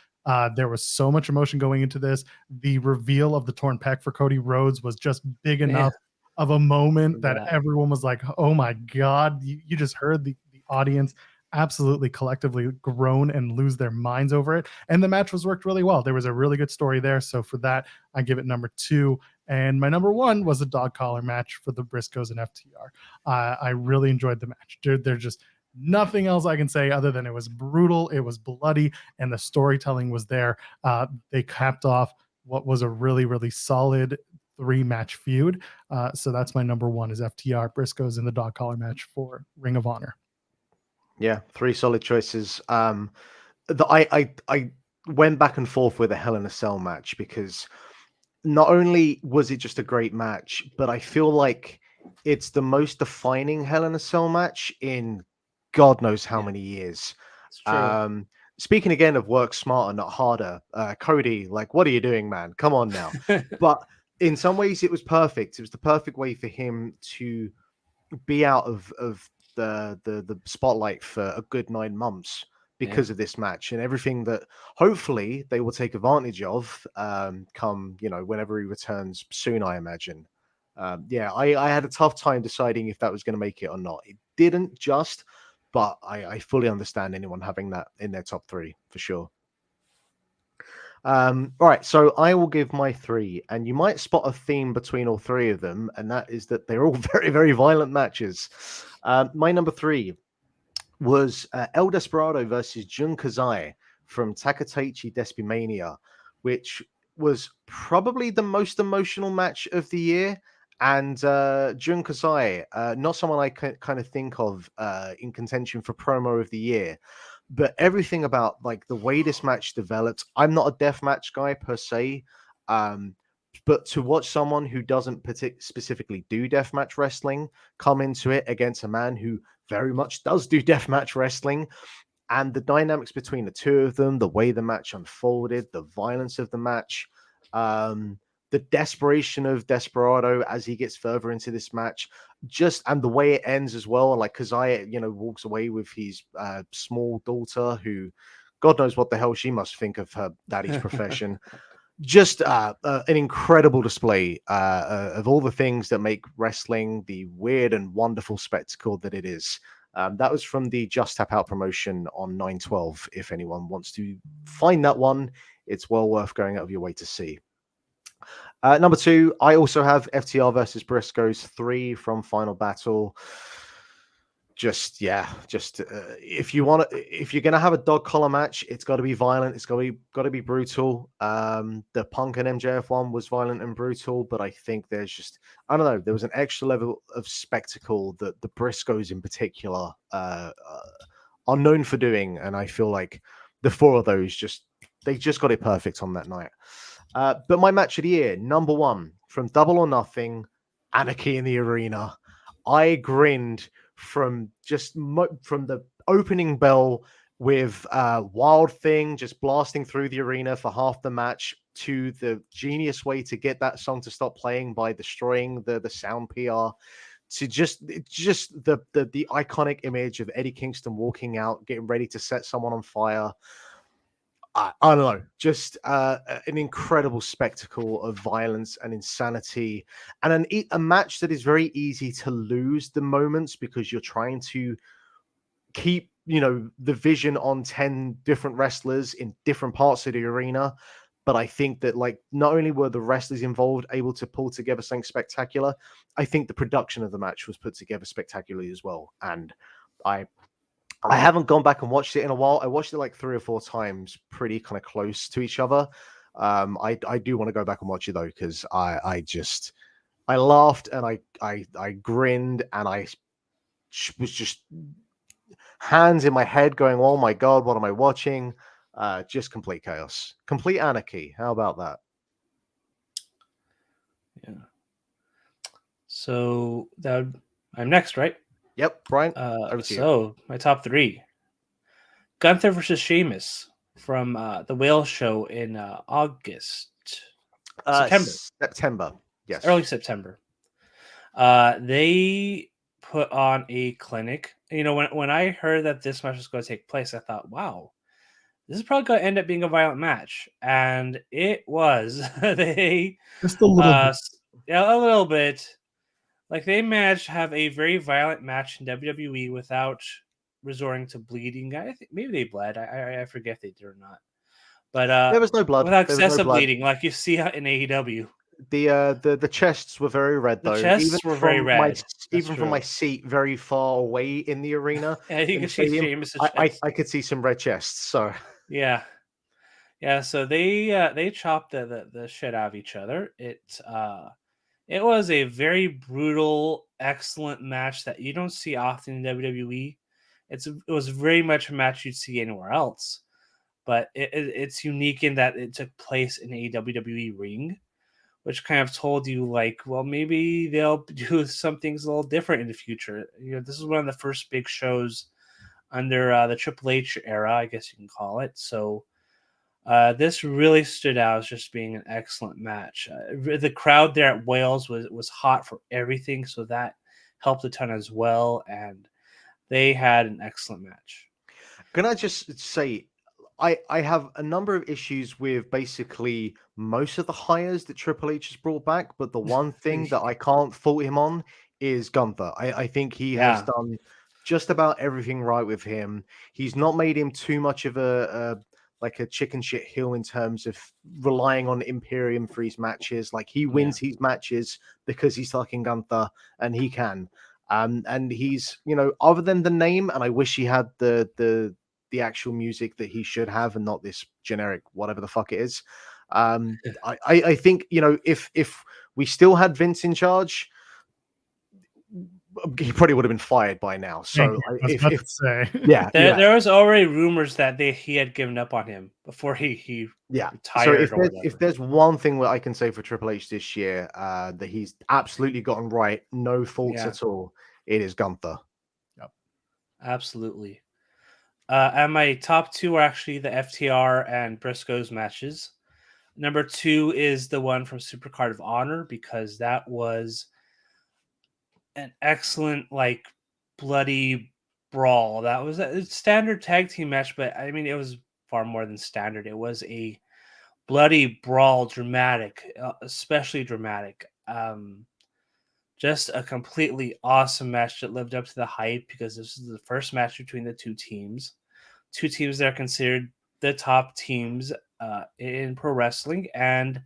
There was so much emotion going into this. The reveal of the torn pec for Cody Rhodes was just big enough of a moment that everyone was like, oh my God, you just heard the audience absolutely collectively groan and lose their minds over it. And the match was worked really well. There was a really good story there. So for that, I give it number 2. And my number 1 was a dog collar match for the Briscoes and FTR. I really enjoyed the match. There's just nothing else I can say other than it was brutal, it was bloody, and the storytelling was there. They capped off what was a really, really solid 3-match feud. So that's my number 1 is FTR, Briscoes in the dog collar match for Ring of Honor. Yeah, 3 solid choices. I went back and forth with a Hell in a Cell match because not only was it just a great match, but I feel like it's the most defining Hell in a Cell match in God knows how many years. It's true. Speaking again of work smarter, not harder, Cody, like, what are you doing, man? Come on now. But in some ways, it was perfect. It was the perfect way for him to be out of the spotlight for a good 9 months because of this match and everything that hopefully they will take advantage of come whenever he returns soon, I imagine. I had a tough time deciding if that was going to make it or not. It didn't just, but I fully understand anyone having that in their top 3 for sure. All right, so I will give my 3, and you might spot a theme between all 3 of them, and that is that they're all very, very violent matches. My number 3 was El Desperado versus Jun Kazai from Takataichi Despimania, which was probably the most emotional match of the year. And Jun Kasai, not someone I kind of think of in contention for promo of the year, but everything about like the way this match developed. I'm not a deathmatch guy per se, um, but to watch someone who doesn't specifically do deathmatch wrestling come into it against a man who very much does do deathmatch wrestling, and the dynamics between the two of them, the way the match unfolded, the violence of the match, um, the desperation of Desperado as he gets further into this match, just and the way it ends as well. Like Kazai, walks away with his small daughter, who, God knows what the hell she must think of her daddy's profession. Just an incredible display of all the things that make wrestling the weird and wonderful spectacle that it is. That was from the Just Tap Out promotion on 9/12. If anyone wants to find that one, it's well worth going out of your way to see. Number 2, I also have FTR versus Briscoes 3 from Final Battle. Just if you're gonna have a dog collar match, it's got to be violent. It's got to be brutal. The Punk and MJF one was violent and brutal, but I think there's just, I don't know, there was an extra level of spectacle that the Briscoes in particular are known for doing, and I feel like the 4 of those they just got it perfect on that night. But my match of the year, number 1 from Double or Nothing, Anarchy in the Arena. I grinned from from the opening bell with Wild Thing just blasting through the arena for half the match, to the genius way to get that song to stop playing by destroying the sound PR, to just the iconic image of Eddie Kingston walking out, getting ready to set someone on fire. I don't know, just an incredible spectacle of violence and insanity, and a match that is very easy to lose the moments because you're trying to keep, the vision on 10 different wrestlers in different parts of the arena. But I think that, like, not only were the wrestlers involved able to pull together something spectacular, I think the production of the match was put together spectacularly as well. And I haven't gone back and watched it in a while. I watched it like 3 or 4 times, pretty kind of close to each other. I do want to go back and watch it though, because I laughed and I grinned, and I was just hands in my head going, oh my God, what am I watching? Just complete chaos, complete anarchy. How about that? Yeah. So I'm next, right? Yep, Brian. So my top 3: Gunther versus Sheamus from the Whale Show in September. Yes, early September. They put on a clinic. When I heard that this match was going to take place, I thought, wow, this is probably going to end up being a violent match, and it was. They Just a little bit. Yeah, a little bit. Like, they managed to have a very violent match in WWE without resorting to bleeding. I think maybe they bled. I forget if they did or not. But there was no blood. without There was no excessive blood. bleeding, like you see in AEW. The chests were very red, The though. chests were very red. Even from my seat, very far away in the arena, Yeah, you can see Sheamus' chest. I could see some red chests. So Yeah. So they chopped the shit out of each other. It was a very brutal, excellent match that you don't see often in WWE. It was very much a match you'd see anywhere else, but it's unique in that it took place in a WWE ring, which kind of told you, like, well, maybe they'll do some things a little different in the future. This is one of the first big shows under the Triple H era, I guess you can call it. So this really stood out as just being an excellent match. The crowd there at Wales was hot for everything, so that helped a ton as well. And they had an excellent match. can I just say, I have a number of issues with basically most of the hires that Triple H has brought back, but the one thing that I can't fault him on is Gunther. I think he has done just about everything right with him. He's not made him too much of a chicken shit heel in terms of relying on Imperium for his matches. Like, he wins his matches because he's fucking Gunther, and he can. And he's, other than the name, and I wish he had the actual music that he should have and not this generic whatever the fuck it is. I think, you know, if we still had Vince in charge, he probably would have been fired by now. Thank So you. I was if, about if to say. yeah, There was already rumors that he had given up on him before he yeah. So retired or whatever. if there's one thing that I can say for Triple H this year, that he's absolutely gotten right, no faults Yeah. at all, it is Gunther. Absolutely. And my top two are actually the FTR and Briscoes matches. Number 2 is the one from Supercard of Honor, because that was an excellent, like, bloody brawl. That was a standard tag team match, but I mean, it was far more than standard. It was a bloody brawl, dramatic, especially dramatic. Just a completely awesome match that lived up to the hype, because this is the first match between the two teams. Two teams that are considered the top teams in pro wrestling, and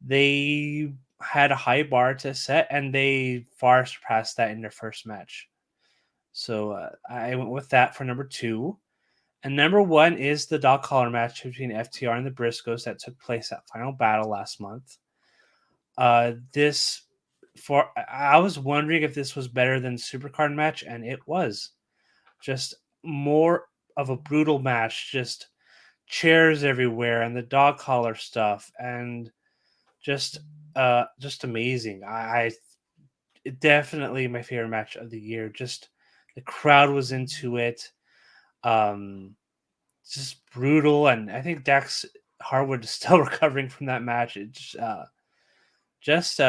they had a high bar to set, and they far surpassed that in their first match. So I went with that for number 2. And number 1 is the dog collar match between FTR and the Briscoes that took place at Final Battle last month. I was wondering if this was better than Supercard match, and it was. Just more of a brutal match, just chairs everywhere and the dog collar stuff, and just amazing. Definitely my favorite match of the year. Just the crowd was into it. Just brutal, and I think Dax Harwood is still recovering from that match. It's just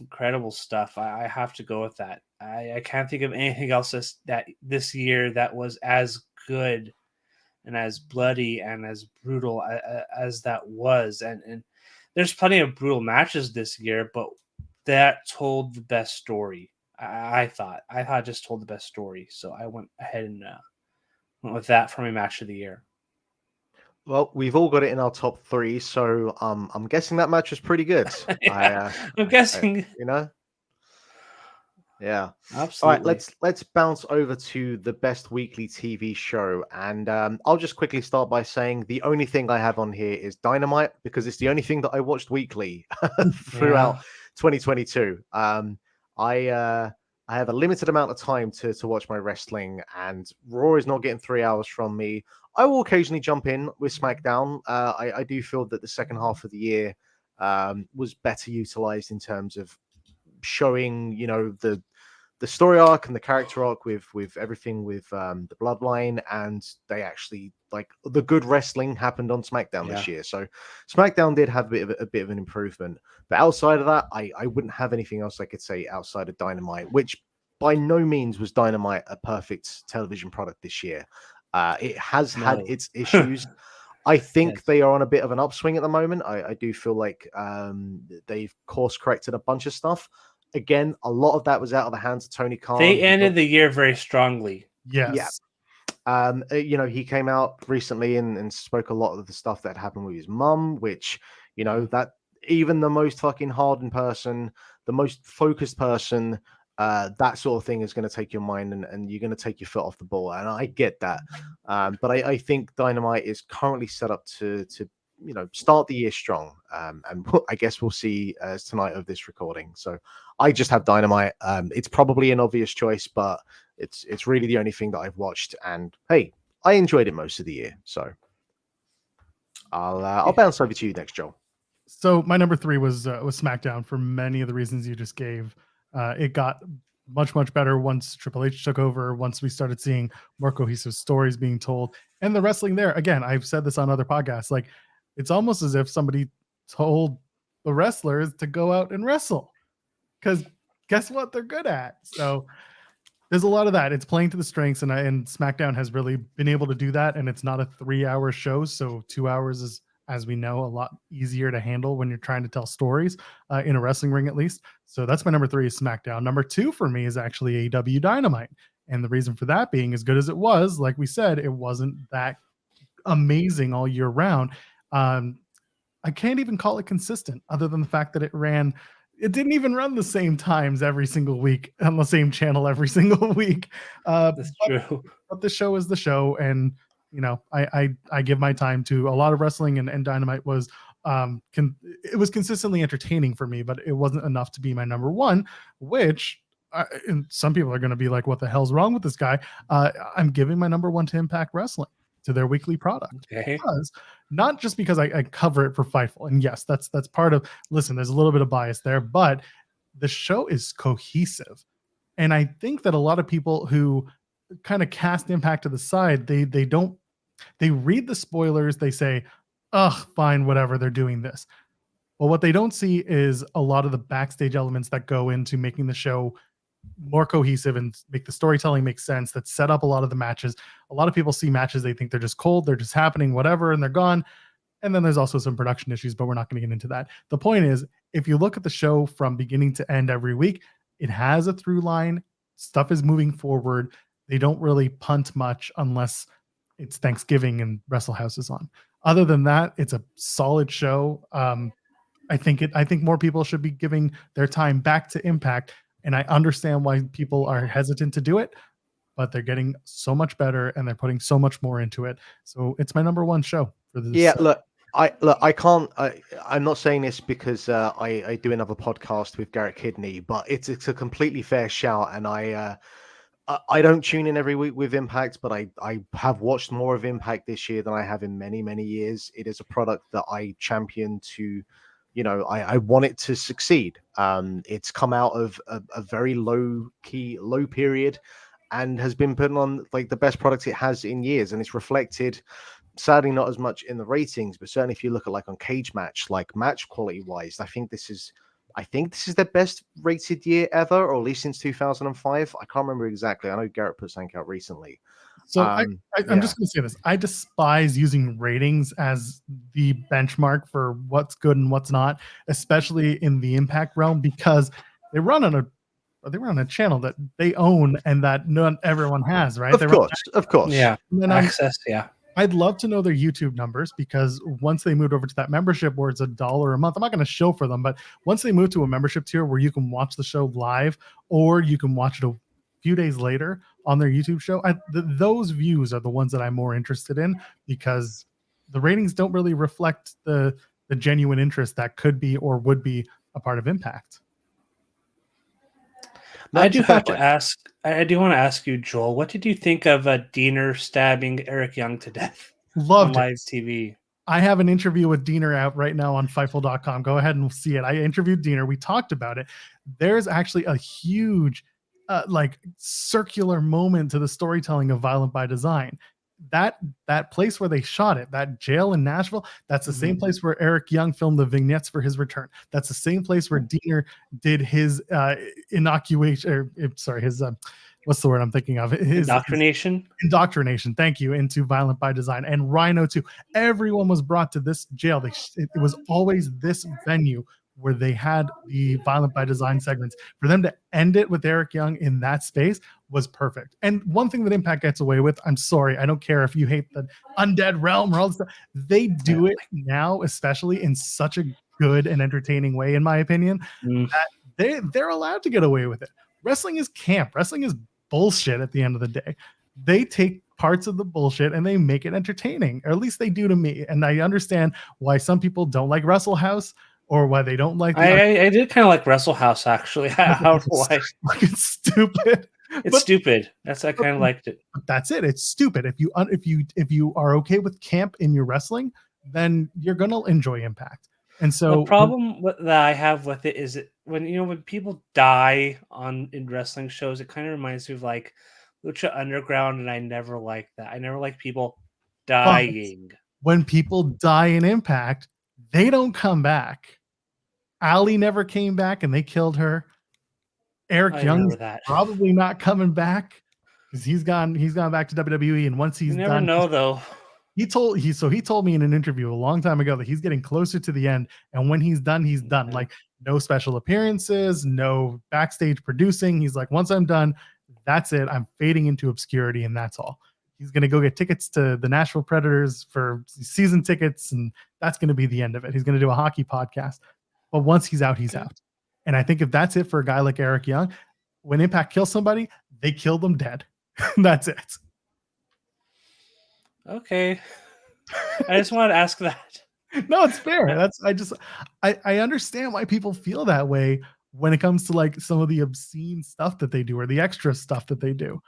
incredible stuff. I have to go with that. I can't think of anything else this year that was as good and as bloody and as brutal as that was. And there's plenty of brutal matches this year, but that told the best story. I thought it just told the best story. So I went ahead and went with that for my match of the year. Well, we've all got it in our top 3, so I'm guessing that match was pretty good. Yeah, I'm guessing. You know, yeah. Absolutely. All right, let's bounce over to the best weekly TV show, and I'll just quickly start by saying the only thing I have on here is Dynamite, because it's the only thing that I watched weekly throughout 2022. I have a limited amount of time to watch my wrestling, and Raw is not getting 3 hours from me. I will occasionally jump in with SmackDown. I do feel that the second half of the year was better utilized in terms of showing, you know, the story arc and the character arc with everything with the bloodline, and they actually, like, the good wrestling happened on SmackDown this year. So SmackDown did have a bit of an improvement, but outside of that, I wouldn't have anything else I could say outside of Dynamite, which by no means was Dynamite a perfect television product this year. It has had its issues. I think they are on a bit of an upswing at the moment. I do feel like they've course corrected a bunch of stuff. Again, a lot of that was out of the hands of Tony Khan. They ended the year very strongly. Yes. Yeah. You know, he came out recently and spoke a lot of the stuff that happened with his mum, which, you know, that even the most fucking hardened person, the most focused person, that sort of thing is going to take your mind, and you're going to take your foot off the ball. And I get that. But I think Dynamite is currently set up to you know, start the year strong. And I guess we'll see tonight of this recording. So I just have Dynamite. It's probably an obvious choice, but it's really the only thing that I've watched. And hey, I enjoyed it most of the year. So I'll bounce over to you next, Joel. So my number 3 was SmackDown for many of the reasons you just gave. It got much better once Triple H took over, once we started seeing more cohesive stories being told, and the wrestling there. Again, I've said this on other podcasts, like, it's almost as if somebody told the wrestlers to go out and wrestle, because guess what they're good at. So there's a lot of that. It's playing to the strengths, and SmackDown has really been able to do that. And it's not a 3-hour show, so 2 hours is, as we know, a lot easier to handle when you're trying to tell stories in a wrestling ring, at least. So that's my number 3 is SmackDown. Number 2 for me is actually AEW Dynamite. And the reason for that being, as good as it was, like we said, it wasn't that amazing all year round. I can't even call it consistent, other than the fact that it didn't even run the same times every single week on the same channel every single week. That's true. But the show is the show, and you know, I give my time to a lot of wrestling, and Dynamite was it was consistently entertaining for me, but it wasn't enough to be my number one, which and some people are going to be like, what the hell's wrong with this guy? I'm giving my number one to Impact Wrestling, to their weekly product. Okay. Because, not just because I cover it for Fightful, and yes, that's part of, listen, there's a little bit of bias there, but the show is cohesive. And I think that a lot of people who kind of cast Impact to the side, they read the spoilers, they say, ugh, fine, whatever, they're doing this. Well, what they don't see is a lot of the backstage elements that go into making the show more cohesive and make the storytelling make sense, that set up a lot of the matches. A lot of people see matches, they think they're just cold, they're just happening, whatever, and they're gone. And then there's also some production issues, but we're not going to get into that. The point is, if you look at the show from beginning to end every week, it has a through line. Stuff is moving forward. They don't really punt much unless it's Thanksgiving and Wrestle House is on. Other than that, it's a solid show. I think more people should be giving their time back to Impact, and I understand why people are hesitant to do it, but they're getting so much better and they're putting so much more into it. So it's my number one show for this. Yeah, look, I can't. I'm not saying this because I do another podcast with Garrett Kidney, but it's a completely fair shout, and I don't tune in every week with Impact, but I have watched more of Impact this year than I have in many years. It is a product that I champion to, I want it to succeed. It's come out of a very low period and has been putting on like the best product it has in years, and it's reflected. Sadly, not as much in the ratings, but certainly if you look at like on Cage Match, like match quality wise, I think this is their best rated year ever, or at least since 2005. I can't remember exactly. I know Garrett put something out recently. So I'm just going to say this. I despise using ratings as the benchmark for what's good and what's not, especially in the Impact realm, because they run on a channel that they own and that not everyone has, right? Of course. Yeah. Access, yeah. I'd love to know their YouTube numbers, because once they moved over to that membership where it's $1 a month, I'm not going to show for them, but once they move to a membership tier where you can watch the show live or you can watch it a few days later on their YouTube show, those views are the ones that I'm more interested in, because the ratings don't really reflect the genuine interest that could be or would be a part of Impact. I do want to ask you, Joel, what did you think of Diener stabbing Eric Young to death on live TV? I have an interview with Diener out right now on Fightful.com. Go ahead and see it. I interviewed Diener. We talked about it. There's actually a huge circular moment to the storytelling of Violent by Design. That place where they shot it, that jail in Nashville, that's the same place where Eric Young filmed the vignettes for his return. That's the same place where Diener did his inoculation, his what's the word I'm thinking of? His indoctrination. Thank you, into Violent by Design, and Rhino too. Everyone was brought to this jail. It was always this venue where they had the Violent by Design segments. For them to end it with Eric Young in that space was perfect. And one thing that Impact gets away with, I'm sorry, I don't care if you hate the Undead Realm or all this stuff, they do it now, especially in such a good and entertaining way, in my opinion, that they're allowed to get away with it. Wrestling is camp. Wrestling is bullshit at the end of the day. They take parts of the bullshit and they make it entertaining, or at least they do to me. And I understand why some people don't like Wrestle House, or why they don't like. I did kind of like Wrestle House, actually. Why? It's stupid. Stupid. I kind of liked it. But that's it. It's stupid. If you are okay with camp in your wrestling, then you're gonna enjoy Impact. And so the problem that I have with it is when people die in wrestling shows, it kind of reminds me of like Lucha Underground, and I never liked that. I never liked people dying. When people die in Impact, they don't come back. Ali never came back, and they killed her. Eric Young's probably not coming back because he's gone back to WWE, and once he's done, never know though. He told me in an interview a long time ago that he's getting closer to the end, and when he's done, he's done. Like, no special appearances, no backstage producing. He's like, once I'm done, that's it. I'm fading into obscurity, and that's all. He's going to go get tickets to the Nashville Predators for season tickets, and that's going to be the end of it. He's going to do a hockey podcast. But once he's out, he's out. And I think if that's it for a guy like Eric Young, when Impact kills somebody, they kill them dead. That's it. Okay. I just wanted to ask that. No, it's fair. I understand why people feel that way when it comes to like some of the obscene stuff that they do or the extra stuff that they do,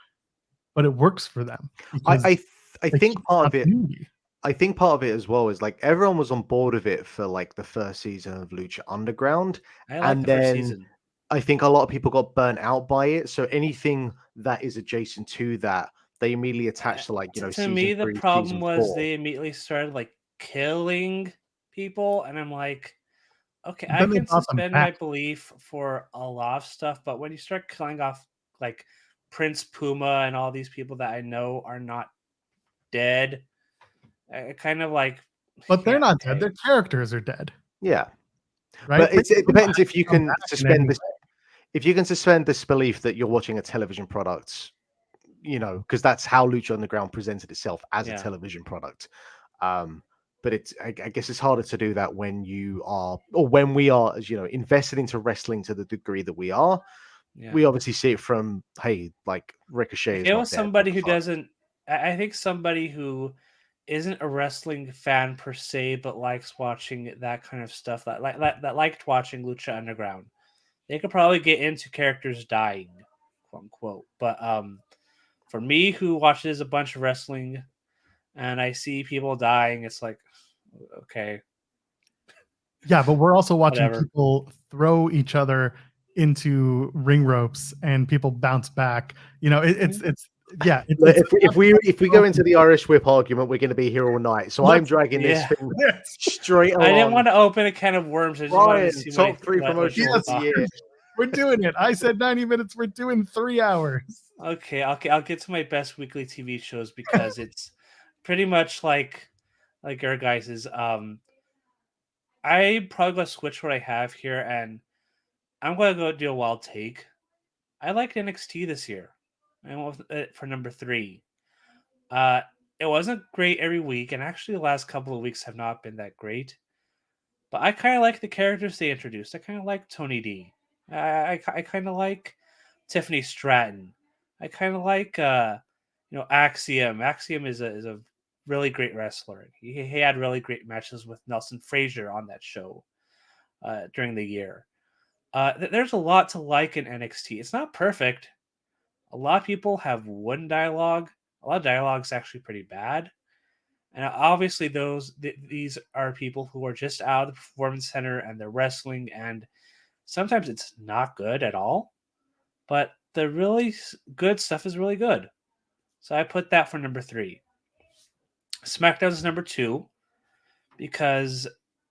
but it works for them I because I, th- I they think keep part of it. continuity. I think part of it as well is like everyone was on board with it for like the first season of Lucha Underground, I like and the first then season. I think a lot of people got burnt out by it. So anything that is adjacent to that, they immediately attach to like To season me, the 3, problem season was 4. they immediately started like killing people, and I'm like, okay, But I then they can brought them suspend my back. belief for a lot of stuff, but when you start killing off like Prince Puma and all these people that I know are not dead, I kind of like, But they're yeah, not dead. okay, Their characters are dead, Yeah, right? but Prince it Puma depends if hasn't you come can back in any suspend way. this. If you can suspend this belief that you're watching a television product, because that's how Lucha Underground presented itself as a yeah, television product. Um, but I guess it's harder to do that when you are, or when we are, as invested into wrestling to the degree that we are. yeah. We obviously see it from, hey, like Ricochet If is it not was dead. What somebody the who fuck? doesn't, I think somebody who isn't a wrestling fan per se, but likes watching that kind of stuff, that liked watching Lucha Underground, they could probably get into characters dying, quote unquote. But for me, who watches a bunch of wrestling and I see people dying, it's like, okay, Yeah, but we're also watching whatever. people throw each other into ring ropes and people bounce back. Mhm. It's yeah, Look, it's if we go into the Irish whip argument, we're going to be here all night. So I'm let's dragging this Yeah, thing yes, straight I didn't along. want to open a can of worms. I just wanted to Brian, see top three what promotions Joel of yes, the thought. year. we're doing it. I said 90 minutes. We're doing 3 hours. Okay, I'll get to my best weekly TV shows because it's pretty much like your guys's. I probably gonna switch what I have here, and I'm gonna go do a wild take. I liked NXT this year. I went with it for number 3. Uh, it wasn't great every week, and actually, the last couple of weeks have not been that great. But I kind of like the characters they introduced. I kind of like Tony D. I kind of like Tiffany Stratton. I kind of like Axiom. Axiom is a really great wrestler. He had really great matches with Nelson Frazier on that show during the year. There's a lot to like in NXT. It's not perfect. A lot of people have one dialogue. A lot of dialogue's actually pretty bad. And obviously, these are people who are just out of the performance center and they're wrestling, and sometimes it's not good at all. But the really good stuff is really good. So I put that for number 3. SmackDown's number 2 because,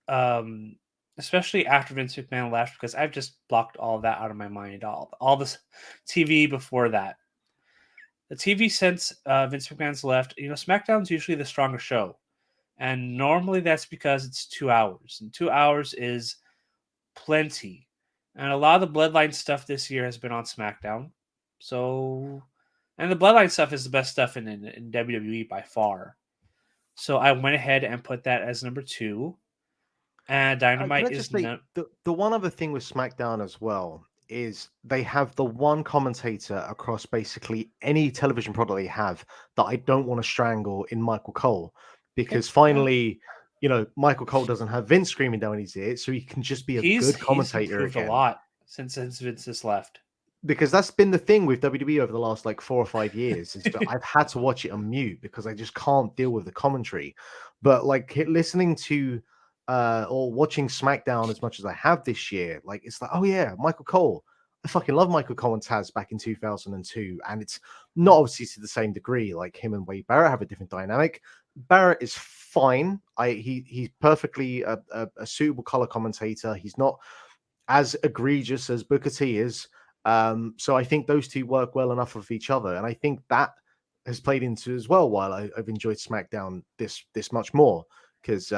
um, especially after Vince McMahon left, because I've just blocked all of that out of my mind. All this TV before that. The TV since Vince McMahon's left, SmackDown's usually the stronger show. And normally that's because it's 2 hours. And 2 hours is plenty. And a lot of the Bloodline stuff this year has been on SmackDown. So, and the Bloodline stuff is the best stuff in WWE by far. So I went ahead and put that as number 2. And Can I Dynamite just is say no. the one other thing with SmackDown as well is they have the one commentator across basically any television product they have that I don't want to strangle in Michael Cole, Okay, because yeah. finally, Michael Cole doesn't have Vince screaming down his ear, so he can just be a good He's commentator improved a again. lot since Vince has left. Because that's been the thing with WWE over the last like 4 or 5 years is that I've had to watch it on mute because I just can't deal with the commentary. But like listening to or watching SmackDown as much as I have this year, like it's like, oh yeah, Michael Cole. I fucking love Michael Cole and Taz back in 2002, and it's not obviously to the same degree. Like him and Wade Barrett have a different dynamic. Barrett is fine. He's perfectly a suitable color commentator. He's not as egregious as Booker T is. So I think those two work well enough with each other, and I think that has played into as well. While I've enjoyed SmackDown this much more, because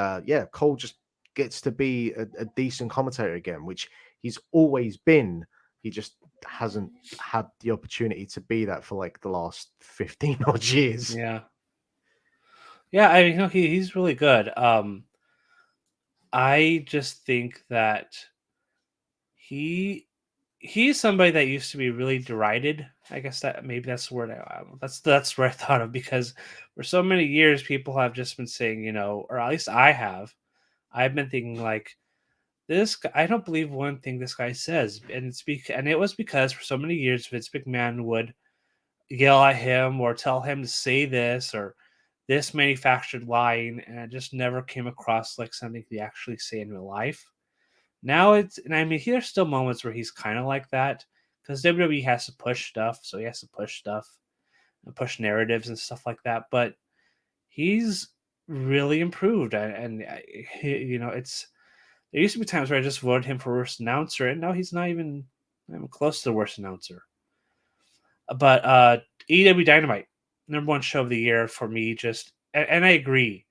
Cole just gets to be a decent commentator again, which he's always been. He just hasn't had the opportunity to be that for like the last 15 odd years. Yeah. Yeah, he's really good. I just think that he he's somebody that used to be really derided. I guess that maybe that's the word. That's where I thought of because for so many years people have just been saying, or at least I have. I've been thinking like I don't believe one thing this guy says, and it was because for so many years Vince McMahon would yell at him or tell him to say this or this manufactured line, and it just never came across like something he actually say in real life. Now and I mean, there's still moments where he's kind of like that because WWE has to push stuff, so he has to push stuff and push narratives and stuff like that. But he's really improved, it's there used to be times where I just voted him for worst announcer, and now he's not even close to the worst announcer. But AEW Dynamite, number one show of the year for me. And I agree.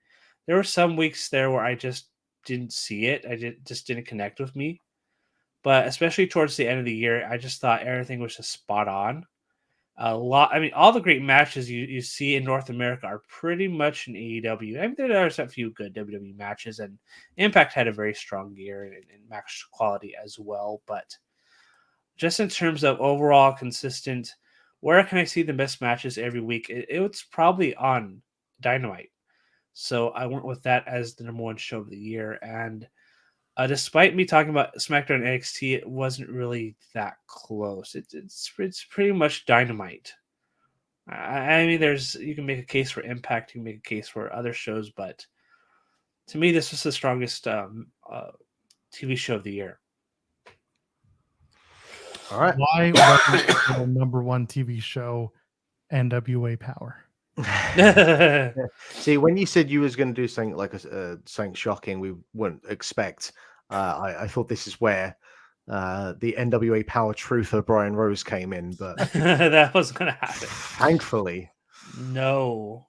There were some weeks there where I just didn't see it. Just didn't connect with me. But especially towards the end of the year, I just thought everything was just spot on. A lot. I mean, all the great matches you see in North America are pretty much in AEW. I mean, there's a few good WWE matches, and Impact had a very strong year in match quality as well. But just in terms of overall consistent, where can I see the best matches every week? It's probably on Dynamite. So I went with that as the number one show of the year. And despite me talking about SmackDown and NXT, it wasn't really that close. It's pretty much Dynamite. I mean, you can make a case for Impact, you can make a case for other shows, but to me, this was the strongest TV show of the year. All right. Why wasn't the number one TV show NWA Power? See, when you said you was going to do something like something shocking, we wouldn't expect. I thought this is where the NWA Power truther Brian Rose came in, but that was going to happen. Thankfully, no.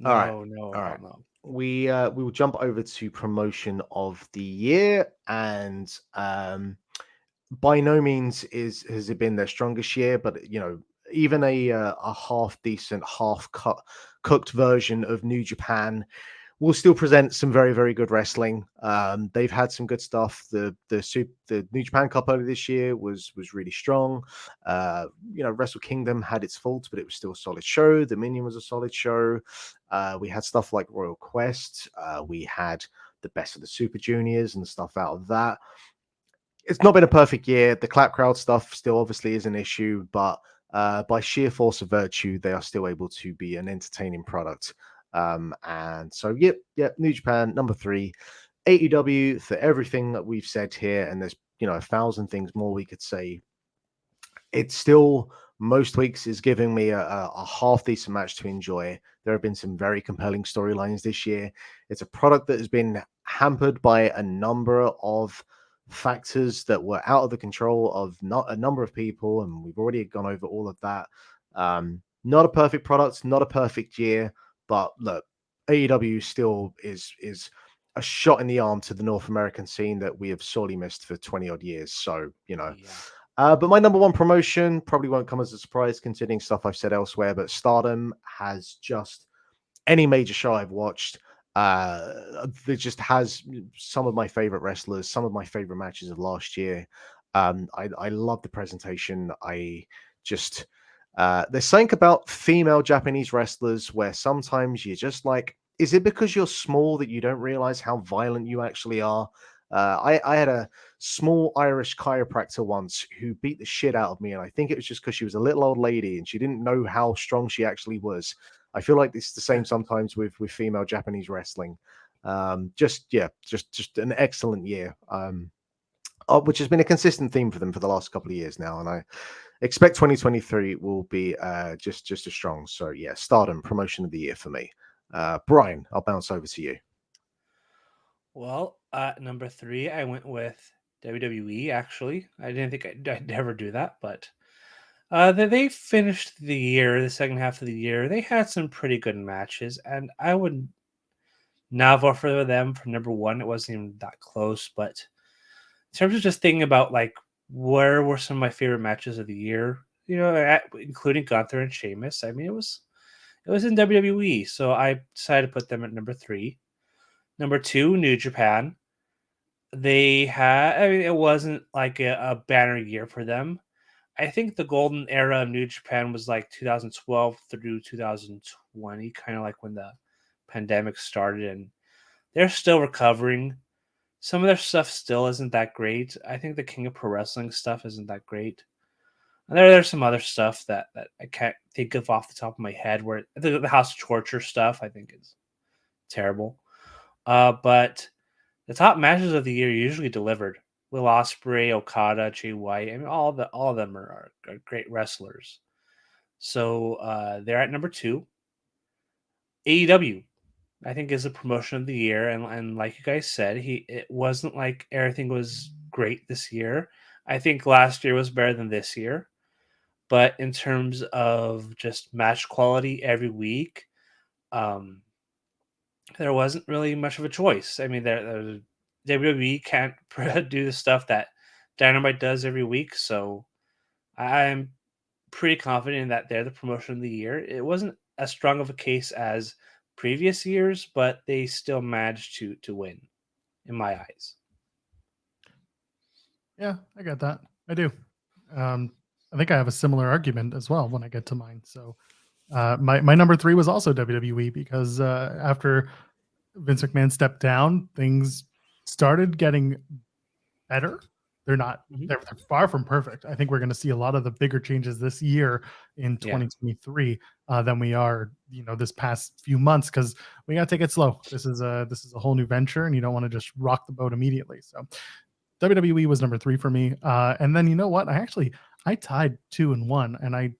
All right. No. We will jump over to promotion of the year, and by no means has it been their strongest year, but even a half decent, cooked version of New Japan will still present some very, very good wrestling. They've had some good stuff. The New Japan Cup earlier this year was really strong. Wrestle Kingdom had its faults, but it was still a solid show. The Dominion was a solid show. We had stuff like Royal Quest. We had the best of the Super Juniors and stuff out of that. It's not been a perfect year. The clap crowd stuff still obviously is an issue, but by sheer force of virtue, they are still able to be an entertaining product. And so, yep, New Japan, number 3. AEW, for everything that we've said here, and there's 1,000 things more we could say. It's still most weeks is giving me a half decent match to enjoy. There have been some very compelling storylines this year. It's a product that has been hampered by a number of factors that were out of the control of not a number of people, and we've already gone over all of that. Not a perfect product, not a perfect year, but look, AEW still is a shot in the arm to the North American scene that we have sorely missed for 20 odd years. So, Yeah. But my number one promotion probably won't come as a surprise considering stuff I've said elsewhere, but Stardom has just any major show I've watched. It just has some of my favorite wrestlers, some of my favorite matches of last year. I love the presentation. I just there's something about female Japanese wrestlers where sometimes you're just like, is it because you're small that you don't realize how violent you actually are? I had a small Irish chiropractor once who beat the shit out of me, and I think it was just because she was a little old lady and she didn't know how strong she actually was. I feel like it's the same sometimes with female Japanese wrestling. Just an excellent year, which has been a consistent theme for them for the last couple of years now, and I expect 2023 will be just as strong. So yeah, Stardom, promotion of the year for me. Brian, I'll bounce over to you. Well, number 3, I went with WWE. Actually, I didn't think I'd ever do that, but they finished the second half of the year. They had some pretty good matches, and I would now vote for them for number 1. It wasn't even that close, but in terms of just thinking about like where were some of my favorite matches of the year, including Gunther and Sheamus. I mean, it was in WWE, so I decided to put them at number 3. Number 2, New Japan. It wasn't like a banner year for them. I think the golden era of New Japan was like 2012 through 2020, kind of like when the pandemic started, and they're still recovering. Some of their stuff still isn't that great. I think the King of Pro Wrestling stuff isn't that great. And there's some other stuff that I can't think of off the top of my head. Where the House of Torture stuff I think is terrible. But the top matches of the year usually delivered. Will Ospreay, Okada, Jay White. I mean, all of them are great wrestlers. So they're at number 2. AEW, I think, is a promotion of the year, and like you guys said, it wasn't like everything was great this year. I think last year was better than this year, but in terms of just match quality every week, um, there wasn't really much of a choice. I mean, WWE can't do the stuff that Dynamite does every week, so I'm pretty confident that they're the promotion of the year. It wasn't as strong of a case as previous years, but they still managed to win, in my eyes. Yeah, I got that. I do. I think I have a similar argument as well when I get to mine. So my number 3 was also WWE because after Vince McMahon stepped down, things started getting better. They're not. Mhm. They're far from perfect. I think we're going to see a lot of the bigger changes this year in 2023 than we are, this past few months because we got to take it slow. This is a whole new venture, and you don't want to just rock the boat immediately. So WWE was number 3 for me, and then you know what? I tied 2 and 1, and it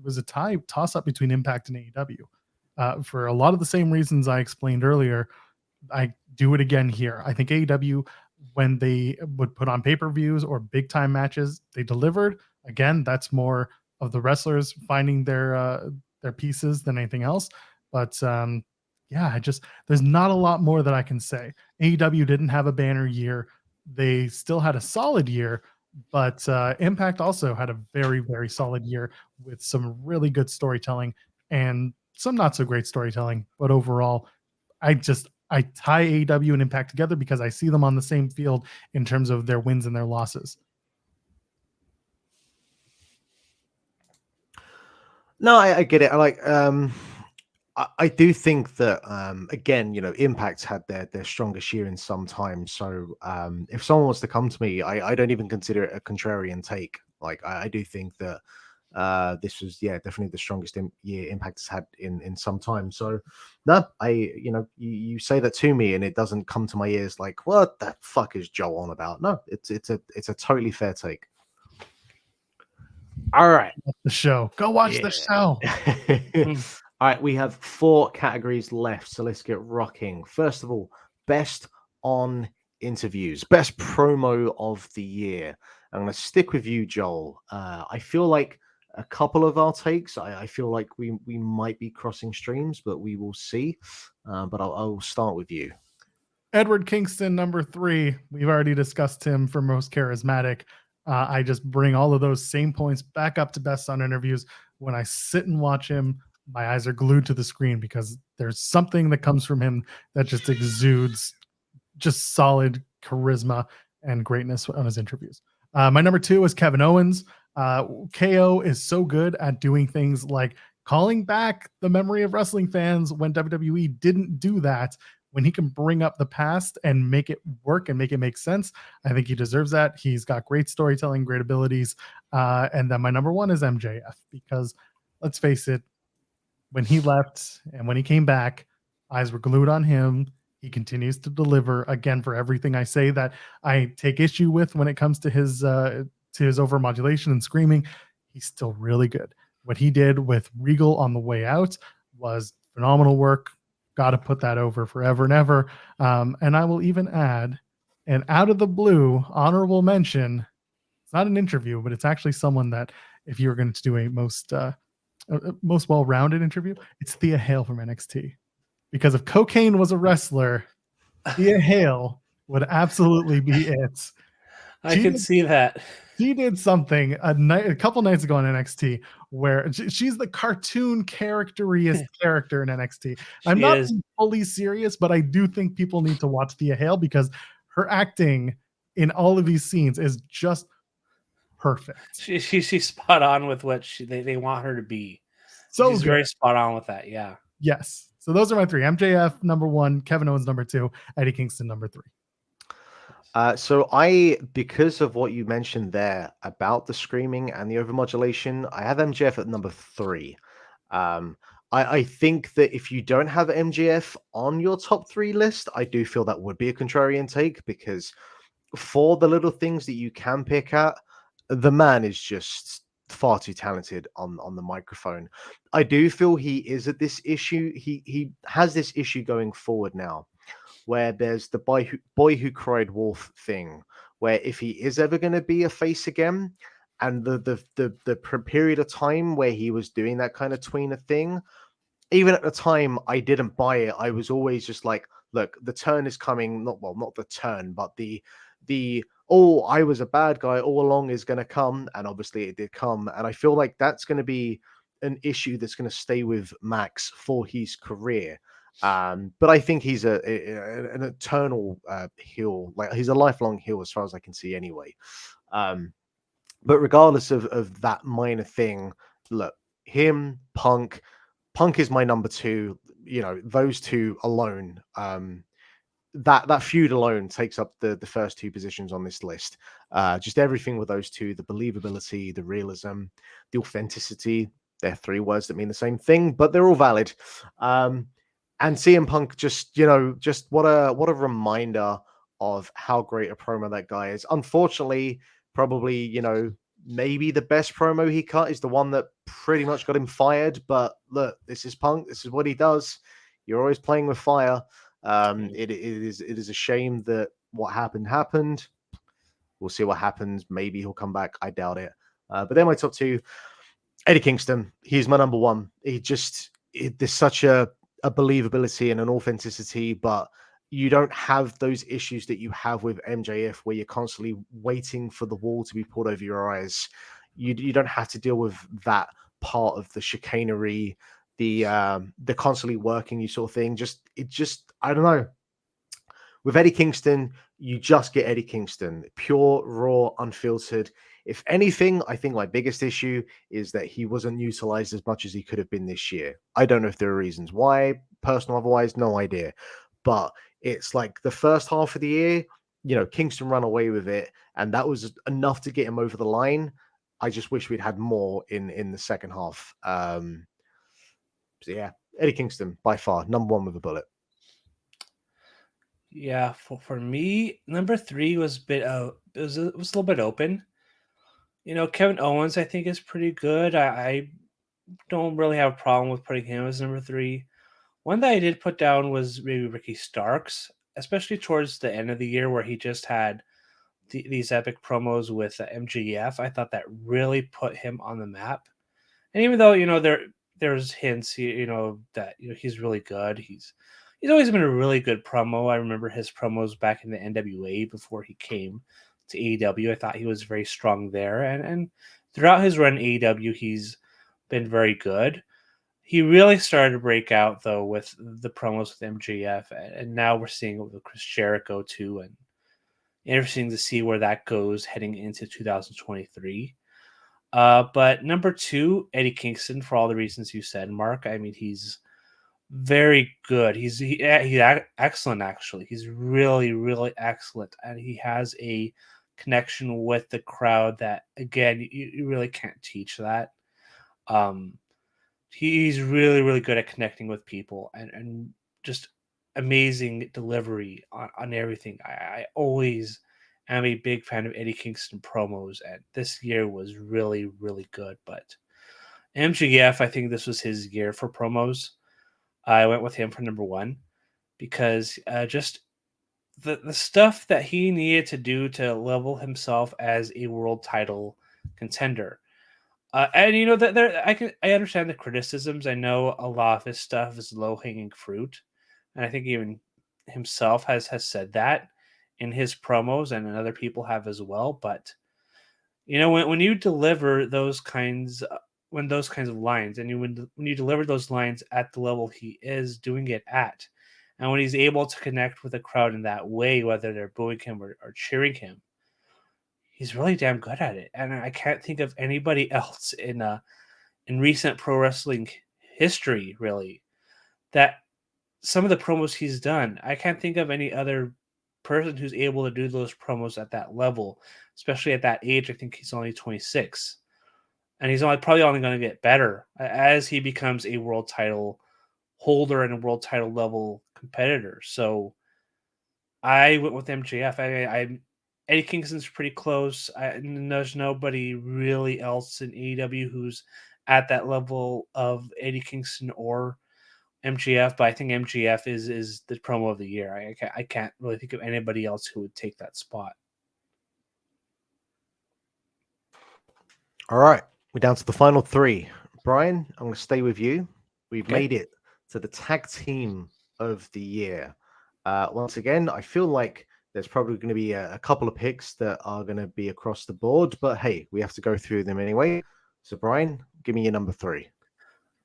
was a toss up between Impact and AEW for a lot of the same reasons I explained earlier. I do it again here. I think AEW, when they would put on pay-per-views or big time matches, they delivered. Again, that's more of the wrestlers finding their pieces than anything else. But yeah, there's not a lot more that I can say. AEW didn't have a banner year. They still had a solid year, but Impact also had a very, very solid year with some really good storytelling and some not so great storytelling. But overall, I tie AEW and Impact together because I see them on the same field in terms of their wins and their losses. No, I get it. I do think that again, Impact had their strongest year in some time. So if someone wants to come to me, I don't even consider it a contrarian take. Like I do think that this was definitely the strongest year Impact has had in some time. So no, you say that to me and it doesn't come to my ears like, what the fuck is Joel on about? No, it's a totally fair take. All right. The show. Go watch the show. All right, we have 4 categories left, so let's get rocking. First of all, best on interviews, best promo of the year. I'm going to stick with you, Joel. I feel like a couple of our takes, I feel like we might be crossing streams, but we will see. But I'll start with you. Edward Kingston, number 3. We've already discussed him for most charismatic. I just bring all of those same points back up to best on interviews. When I sit and watch him, my eyes are glued to the screen because there's something that comes from him that just exudes just solid charisma and greatness on his interviews. My number 2 is Kevin Owens. KO is so good at doing things like calling back the memory of wrestling fans when WWE didn't do that. When he can bring up the past and make it work and make it make sense, I think he deserves that. He's got great storytelling, great abilities. And then my number 1 is MJF because let's face it, when he left and when he came back, eyes were glued on him. He continues to deliver again for everything I say that I take issue with when it comes to his overmodulation and screaming. He's still really good. What he did with Regal on the way out was phenomenal work. Got to put that over forever and ever. And I will even add an out of the blue honorable mention. It's not an interview, but it's actually someone that if you were going to do a most well-rounded interview, it's Thea Hale from NXT. Because if cocaine was a wrestler, Thea Hale would absolutely be it. I can see that. She did something a couple nights ago on NXT where she's the cartoon character-iest character in NXT. I'm not fully serious, but I do think people need to watch Thea Hale because her acting in all of these scenes is just perfect. She's spot on with what they want her to be. So she's very spot on with that. Yeah. Yes. So those are my 3. MJF number 1, Kevin Owens number 2, Eddie Kingston number 3. Because of what you mentioned there about the screaming and the overmodulation, I have MJF at number 3. Um, I think that if you don't have MJF on your top 3 list, I do feel that would be a contrarian take, because for the little things that you can pick at, the man is just far too talented on the microphone. I do feel he is at this issue. He has this issue going forward now, where there's the boy who cried wolf thing, where if he is ever going to be a face again, and the period of time where he was doing that kind of tweener thing, even at the time I didn't buy it. I was always just like, look, the turn is coming. Not the turn, but the oh, I was a bad guy all along is going to come, and obviously it did come. And I feel like that's going to be an issue that's going to stay with Max for his career. But I think he's an eternal heel. Like, he's a lifelong heel as far as I can see anyway. But regardless of that minor thing, look, him, Punk is my number 2. You know, those two alone, that feud alone takes up the first 2 positions on this list. Just everything with those two, the believability, the realism, the authenticity. They're 3 words that mean the same thing, but they're all valid. And CM Punk, just, just what a reminder of how great a promo that guy is. Unfortunately, probably, maybe the best promo he cut is the one that pretty much got him fired. But look, this is Punk. This is what he does. You're always playing with fire. It is a shame that what happened. We'll see what happens. Maybe he'll come back. I doubt it. But they're my top 2. Eddie Kingston. He's my number 1. There's such a believability and an authenticity, but you don't have those issues that you have with MJF, where you're constantly waiting for the wall to be pulled over your eyes. You don't have to deal with that part of the chicanery, the constantly working you sort of thing. I don't know. With Eddie Kingston, you just get Eddie Kingston, pure, raw, unfiltered. If anything, I think my biggest issue is that he wasn't utilized as much as he could have been this year. I don't know if there are reasons why, personal, otherwise, no idea. But it's like the first half of the year, Kingston ran away with it, and that was enough to get him over the line. I just wish we'd had more in the second half. So yeah, Eddie Kingston, by far, number 1 with a bullet. Yeah, for me, number 3 was a bit it was a little bit open. Kevin Owens, I think, is pretty good. I don't really have a problem with putting him as number 3. One that I did put down was maybe Ricky Starks, especially towards the end of the year, where he just had these epic promos with MJF. I thought that really put him on the map. And even though there's hints, that he's really good. He's always been a really good promo. I remember his promos back in the NWA before he came to AEW. I thought he was very strong there, and throughout his run in AEW, he's been very good. He really started to break out though with the promos with MJF, and now we're seeing it with Chris Jericho too, and interesting to see where that goes heading into 2023. But number 2, Eddie Kingston, for all the reasons you said, Mark. I mean, he's very good. He's excellent, actually. He's really, really excellent. And he has a connection with the crowd that, again, you really can't teach that. He's really, really good at connecting with people, and just amazing delivery on everything. I always am a big fan of Eddie Kingston promos, and this year was really, really good. But MJF, I think this was his year for promos. I went with him for number 1 because just the stuff that he needed to do to level himself as a world title contender. And that I understand the criticisms. I know a lot of his stuff is low hanging fruit, and I think even himself has said that in his promos, and other people have as well. But when you deliver those kinds of lines, and when you deliver those lines at the level he is doing it at, and when he's able to connect with the crowd in that way, whether they're booing him or cheering him, he's really damn good at it. And I can't think of anybody else in recent pro wrestling history, really, that some of the promos he's done. I can't think of any other person who's able to do those promos at that level, especially at that age. I think he's only 26, and he's probably only going to get better as he becomes a world title holder and a world title level competitor. So I went with MJF. Eddie Kingston's pretty close. There's nobody really else in AEW who's at that level of Eddie Kingston or MJF, but I think MJF is the promo of the year. I can't really think of anybody else who would take that spot. All right, we're down to the final three. Bryan, I'm going to stay with you. We've Okay. made it to the tag team of the year. Once again, I feel like there's probably going to be a couple of picks that are going to be across the board, but hey, we have to go through them anyway. So, Bryan, give me your number 3.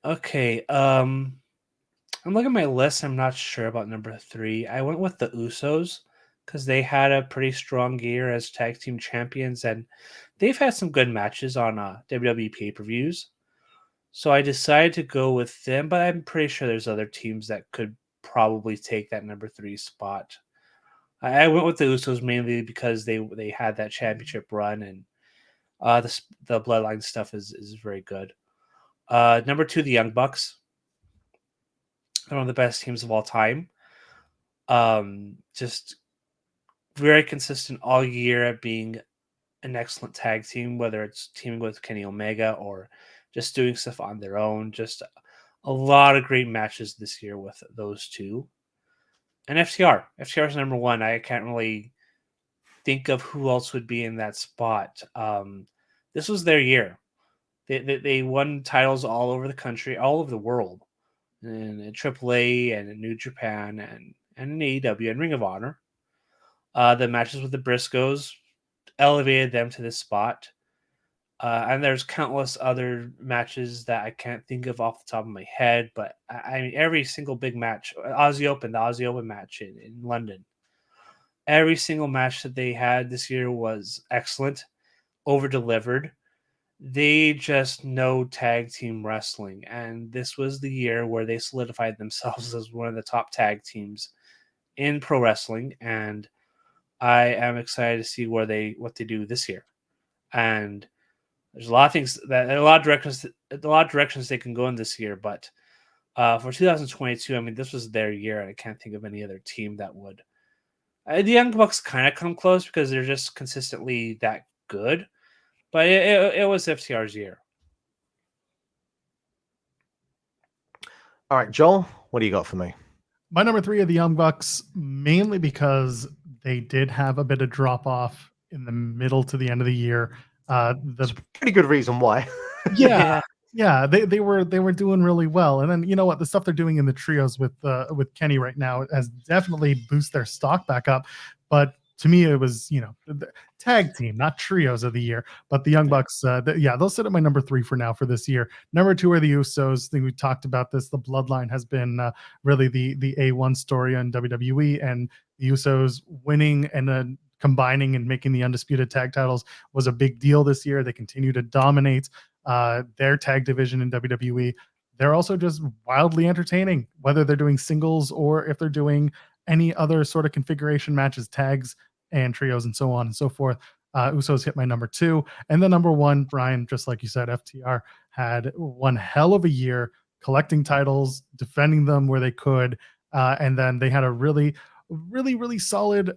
Okay. I'm looking at my list. I'm not sure about number 3. I went with the Usos because they had a pretty strong year as tag team champions, and they've had some good matches on WWE pay-per-views. So I decided to go with them, but I'm pretty sure there's other teams that could probably take that number 3 spot. I went with the Usos mainly because they had that championship run, and the Bloodline stuff is very good. Number 2, the Young Bucks. They're one of the best teams of all time. Just very consistent all year at being an excellent tag team, whether it's teaming with Kenny Omega or just doing stuff on their own. Just a lot of great matches this year with those two. And FTR. FTR is number 1. I can't really think of who else would be in that spot. This was their year. They won titles all over the country, all over the world, in AAA and in New Japan and in AEW and Ring of Honor. The matches with the Briscoes elevated them to this spot. And there's countless other matches that I can't think of off the top of my head, but I mean, every single big match, the Aussie Open match in London, every single match that they had this year was excellent, over delivered. They just know tag team wrestling, and this was the year where they solidified themselves as one of the top tag teams in pro wrestling, and I am excited to see what they do this year. And there's a lot of things a lot of directions they can go in this year, but for 2022, I mean, this was their year, and I can't think of any other team that would. The Young Bucks kind of come close because they're just consistently that good, but it was FTR's year. All right, Joel, what do you got for me? My number 3 are the Young Bucks, mainly because they did have a bit of drop off in the middle to the end of the year. That's a pretty good reason why. Yeah, they were doing really well, and then you know what, the stuff they're doing in the trios with Kenny right now has definitely boosted their stock back up. But to me, it was the tag team, not trios of the year. But the Young Bucks, they'll sit at my number 3 for now for this year. Number 2 are the Usos. I think we talked about this. The Bloodline has been really the A1 story on WWE, and the Usos winning and combining and making the undisputed tag titles was a big deal this year. They continue to dominate their tag division in WWE. They're also just wildly entertaining, whether they're doing singles or if they're doing any other sort of configuration matches, tags and trios and so on and so forth. Usos hit my number 2. And the number 1, Bryan, just like you said, FTR had one hell of a year collecting titles, defending them where they could. And then they had a really, really, really solid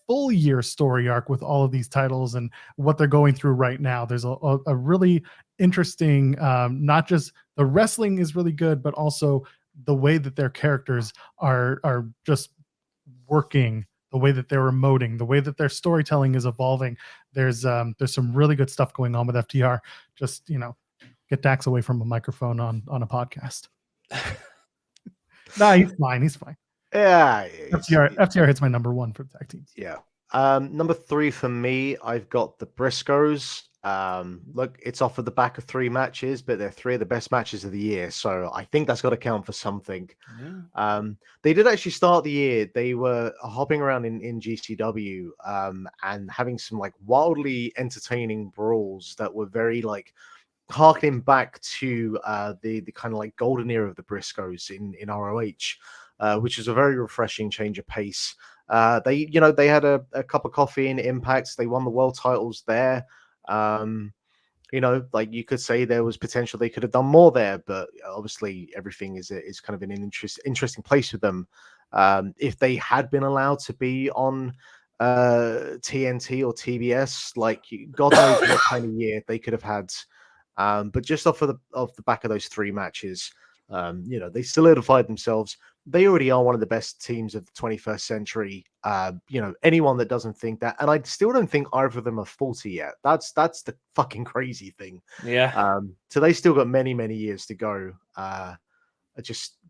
full year story arc with all of these titles and what they're going through right now. There's a really interesting, not just the wrestling is really good, but also the way that their characters are just working, the way that they're emoting, the way that their storytelling is evolving. There's some really good stuff going on with FTR. Just get Dax away from a microphone on a podcast. Nah, he's fine. Yeah, FTR hits my number 1 for tag teams. Yeah. Number 3 for me, I've got the Briscoes. Look, it's off of the back of 3 matches, but they're 3 of the best matches of the year, so I think that's got to count for something. Yeah. They did actually start the year. They were hopping around in GCW and having some wildly entertaining brawls that were very harkening back to the kind of golden era of the Briscoes in ROH. Which is a very refreshing change of pace. They had a cup of coffee in Impact. They won the world titles there. Like you could say there was potential they could have done more there, but obviously everything is kind of in an interesting place with them. If they had been allowed to be on TNT or TBS, like God knows what kind of year they could have had. But just off the back of those 3 matches, they solidified themselves. They already are one of the best teams of the 21st century. Anyone that doesn't think that, and I still don't think either of them are 40 yet. That's the fucking crazy thing. Yeah. So they still got many, many years to go.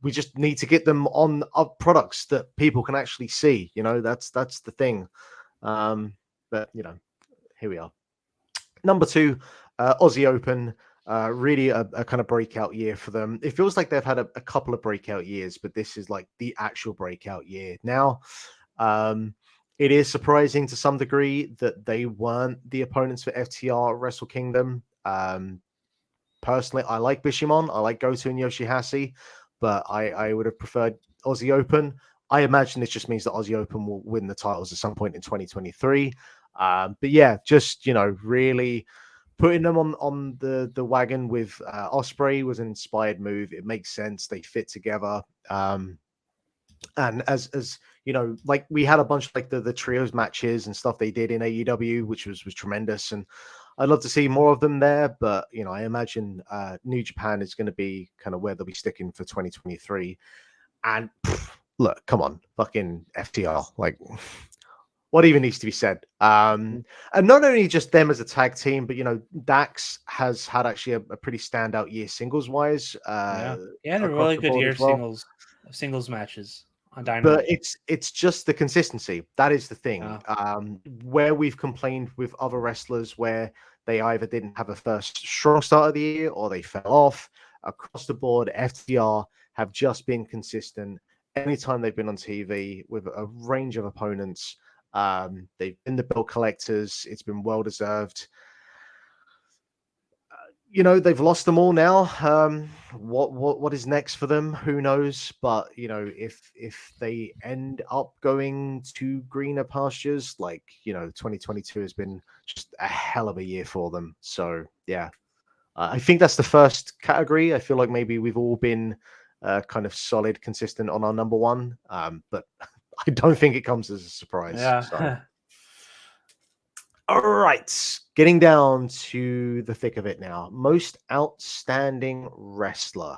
We just need to get them on products that people can actually see. That's the thing. But here we are. Number 2, Aussie Open. Really a kind of breakout year for them. It feels like they've had a couple of breakout years, but this is like the actual breakout year. Now, it is surprising to some degree that they weren't the opponents for FTR Wrestle Kingdom. Personally, I like Bishamon, I like Goto and Yoshihashi, but I would have preferred Aussie Open. I imagine this just means that Aussie Open will win the titles at some point in 2023. But yeah, just really putting them on the wagon with Osprey was an inspired move. It makes sense. They fit together. And as like we had a bunch of like the trios matches and stuff they did in AEW, which was tremendous. And I'd love to see more of them there. But I imagine New Japan is going to be kind of where they'll be sticking for 2023. And look, come on, fucking FTR, like. What even needs to be said? And not only just them as a tag team, but Dax has had actually a pretty standout year singles wise. He had a really good year singles matches on Dynamite. But it's just the consistency. That is the thing. Yeah. Where we've complained with other wrestlers where they either didn't have a first strong start of the year or they fell off. Across the board, FTR have just been consistent anytime they've been on TV with a range of opponents. They've been the bill collectors. It's been well deserved. They've lost them all now. What is next for them? Who knows? But if they end up going to greener pastures, like 2022 has been just a hell of a year for them. So yeah, I think that's the first category. I feel like maybe we've all been kind of solid, consistent on our number 1, but I don't think it comes as a surprise. Yeah. So. All right, getting down to the thick of it now. Most outstanding wrestler,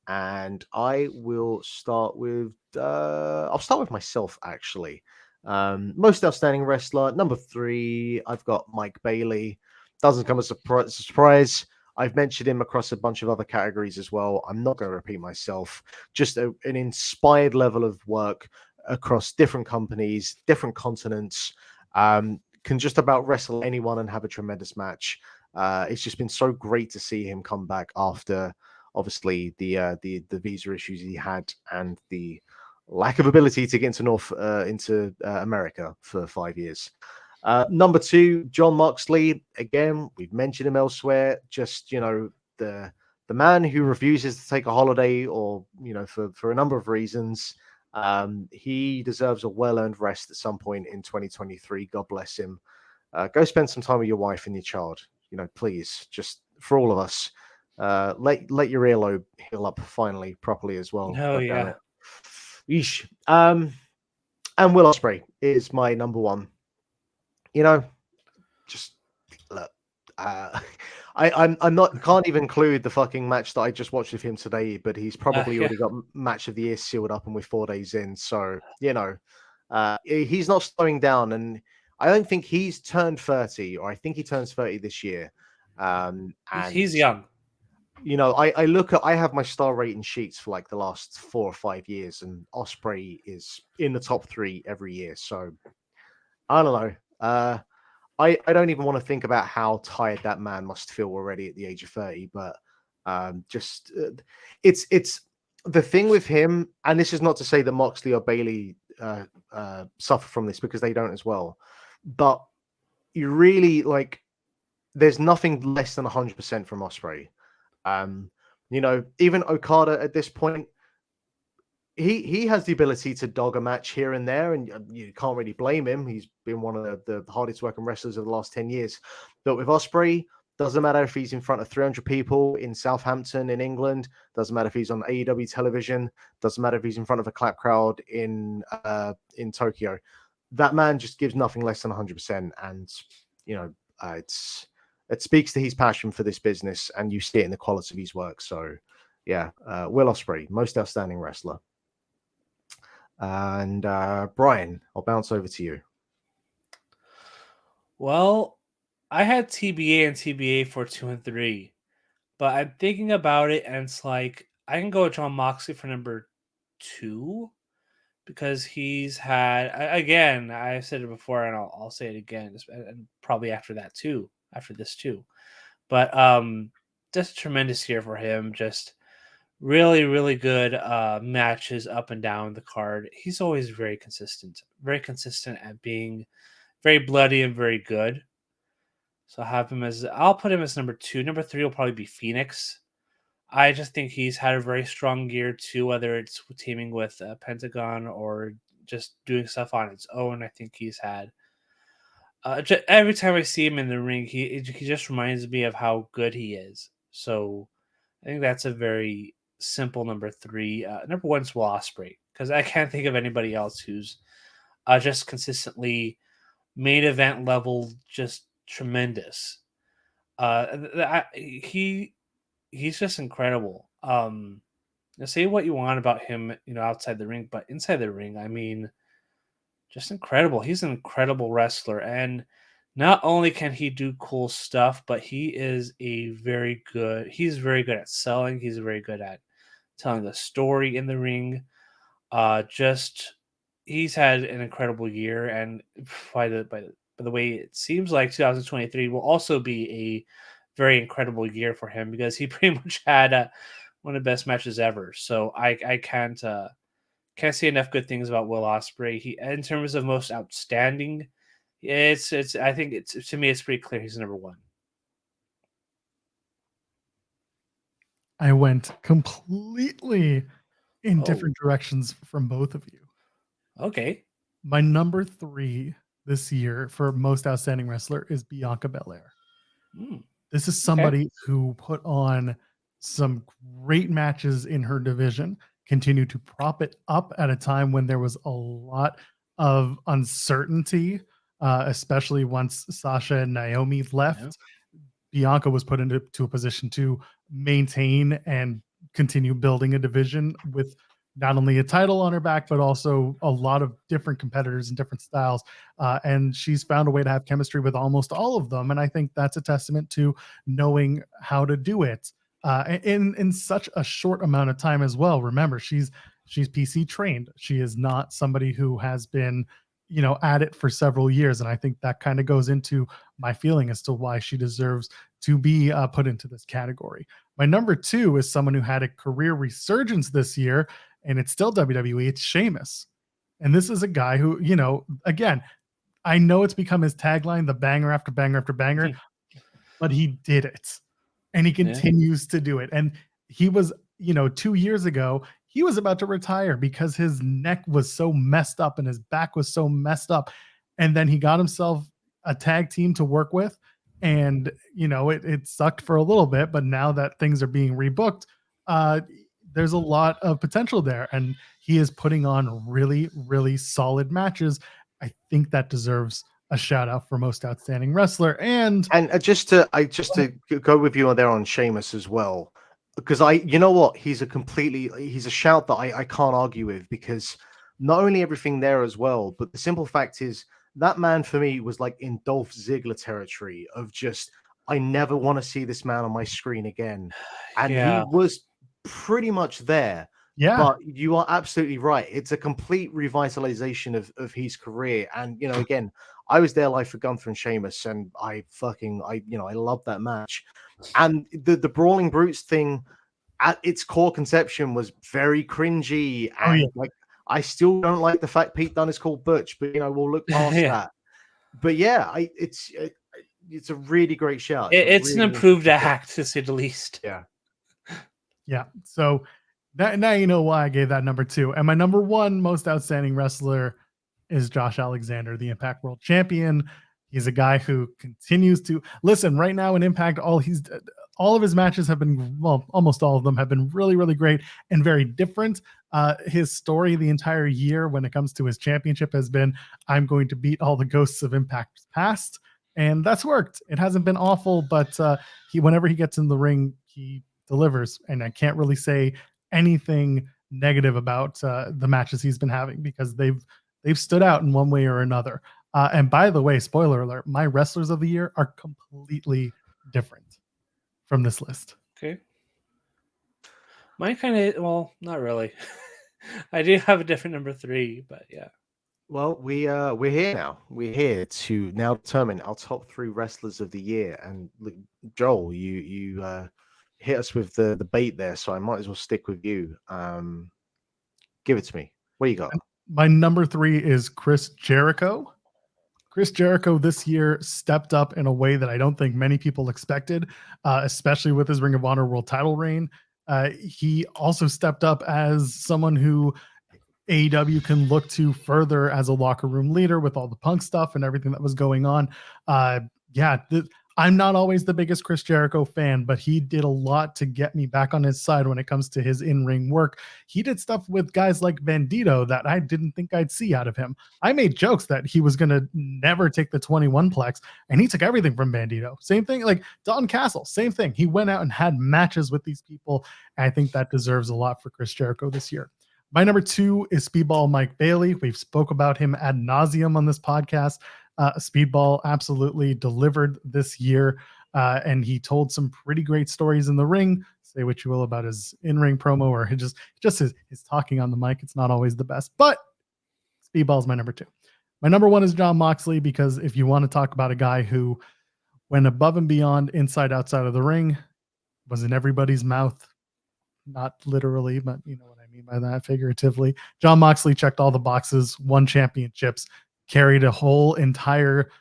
and I will start with. I'll start with myself actually. Most outstanding wrestler, number 3. I've got Mike Bailey. Doesn't come as a surprise. I've mentioned him across a bunch of other categories as well. I'm not going to repeat myself. Just an inspired level of work across different companies, different continents. Can just about wrestle anyone and have a tremendous match. It's just been so great to see him come back after obviously the visa issues he had and the lack of ability to get into America for 5 years. Number 2, John Moxley. Again, we've mentioned him elsewhere. Just the man who refuses to take a holiday, or for a number of reasons. He deserves a well-earned rest at some point in 2023. God bless him. Go spend some time with your wife and your child. Please, just for all of us. Let your earlobe heal up finally, properly as well. Oh yeah. Yeesh. And Will Ospreay is my number 1. Just look. I'm not can't even include the fucking match that I just watched with him today, but he's probably already got match of the year sealed up, and we're 4 days in. So he's not slowing down, and I don't think he's turned 30, or I think he turns 30 this year. And he's young. I have my star rating sheets for like the last 4 or 5 years, and Ospreay is in the top 3 every year. So I don't know. I don't even want to think about how tired that man must feel already at the age of 30. But it's the thing with him, and this is not to say that Moxley or Bailey suffer from this, because they don't as well. But you really there's nothing less than 100% from Ospreay. Even Okada at this point, he has the ability to dog a match here and there, and you can't really blame him. He's been one of the hardest working wrestlers of the last 10 years. But with Ospreay, doesn't matter if he's in front of 300 people in Southampton in England, doesn't matter if he's on AEW television, doesn't matter if he's in front of a clap crowd in Tokyo. That man just gives nothing less than 100%, and you know, it speaks to his passion for this business, and you see it in the quality of his work. So yeah, Will Ospreay, most outstanding wrestler. And Bryan, I'll bounce over to you. Well, I had TBA and TBA for 2 and 3, but I'm thinking about it, and it's like I can go with John Moxley for number 2 because he's had again. I said it before, and I'll say it again, and probably after that too, after this too. But just a tremendous year for him. Just really, really good matches up and down the card. He's always very consistent at being very bloody and very good. So I'll put him as number 2. Number 3 will probably be Phoenix. I just think he's had a very strong year too, whether it's teaming with Pentagon or just doing stuff on its own. I think he's had every time I see him in the ring, he just reminds me of how good he is. So I think that's a very simple number 3. Number 1's Will Ospreay, because I can't think of anybody else who's just consistently main event level, just tremendous. He's just incredible. Say what you want about him, outside the ring, but inside the ring, I mean, just incredible. He's an incredible wrestler, and not only can he do cool stuff, but he's very good at selling. He's very good at telling the story in the ring. Just he's had an incredible year, and by the way, it seems like 2023 will also be a very incredible year for him because he pretty much had one of the best matches ever. So I can't say enough good things about Will Ospreay. He, in terms of most outstanding, it's I think it's to me it's pretty clear he's number 1. I went completely in Oh, different directions from both of you. okay. My number 3 this year for most outstanding wrestler is Bianca Belair. This is somebody who put on some great matches in her division, continued to prop it up at a time when there was a lot of uncertainty, especially once Sasha and Naomi left. Yeah. Bianca was put into a position to maintain and continue building a division with not only a title on her back, but also a lot of different competitors and different styles. And she's found a way to have chemistry with almost all of them. And I think that's a testament to knowing how to do it in such a short amount of time as well. Remember, she's PC trained. She is not somebody who has been, at it for several years. And I think that kind of goes into my feeling as to why she deserves to be put into this category. My number 2 is someone who had a career resurgence this year, and it's still WWE. It's Sheamus. And this is a guy who, again, I know it's become his tagline, the banger after banger after banger, but he did it. And he continues to do it. And he was, 2 years ago, he was about to retire because his neck was so messed up and his back was so messed up. And then he got himself a tag team to work with. And, it sucked for a little bit, but now that things are being rebooked, there's a lot of potential there. And he is putting on really, really solid matches. I think that deserves a shout out for most outstanding wrestler. And just to go with you on there on Sheamus as well, because you know what, he's a shout that I can't argue with, because not only everything there as well, but the simple fact is that man for me was like in Dolph Ziggler territory of just, I never want to see this man on my screen again. And he was pretty much there. Yeah. But you are absolutely right. It's a complete revitalization of his career. And, again, I was there live for Gunther and Sheamus, and I love that match. And the Brawling Brutes thing at its core conception was very cringy. And I still don't like the fact Pete Dunne is called Butch, but, we'll look past that. But yeah, it's a really great shout. It's an improved act, to say the least. Yeah. Yeah. So Now you know why I gave that number 2. And my number 1 most outstanding wrestler is Josh Alexander, the Impact World Champion. He's a guy who continues to listen right now in Impact. All of his matches have been, well, almost all of them have been really, really great and very different. His story the entire year when it comes to his championship has been, I'm going to beat all the ghosts of Impact's past. And that's worked. It hasn't been awful, but whenever he gets in the ring, he delivers. And I can't really say anything negative about the matches he's been having because they've stood out in one way or another. And by the way, spoiler alert, my wrestlers of the year are completely different from this list. Okay. Mine kind of, well, not really. I do have a different number 3, but yeah. Well, we're here now. We're here to now determine our top 3 wrestlers of the year. And look, Joel, you hit us with the bait there, so I might as well stick with you. Give it to me. What you got? My number 3 is Chris Jericho. Chris Jericho this year stepped up in a way that I don't think many people expected, especially with his Ring of Honor World Title reign. He also stepped up as someone who AEW can look to further as a locker room leader with all the Punk stuff and everything that was going on. I'm not always the biggest Chris Jericho fan, but he did a lot to get me back on his side when it comes to his in-ring work. He did stuff with guys like Bandito that I didn't think I'd see out of him. I made jokes that he was going to never take the 21 plex, and he took everything from Bandito. Same thing, like Don Castle, same thing. He went out and had matches with these people, and I think that deserves a lot for Chris Jericho this year. My number 2 is Speedball Mike Bailey. We've spoke about him ad nauseum on this podcast. Speedball absolutely delivered this year, and he told some pretty great stories in the ring. Say what you will about his in-ring promo or just his talking on the mic. It's not always the best, but Speedball is my number 2. My number 1 is Jon Moxley, because if you want to talk about a guy who went above and beyond inside, outside of the ring, was in everybody's mouth, not literally, but you know what I mean by that, figuratively. Jon Moxley checked all the boxes, won championships, carried a whole entire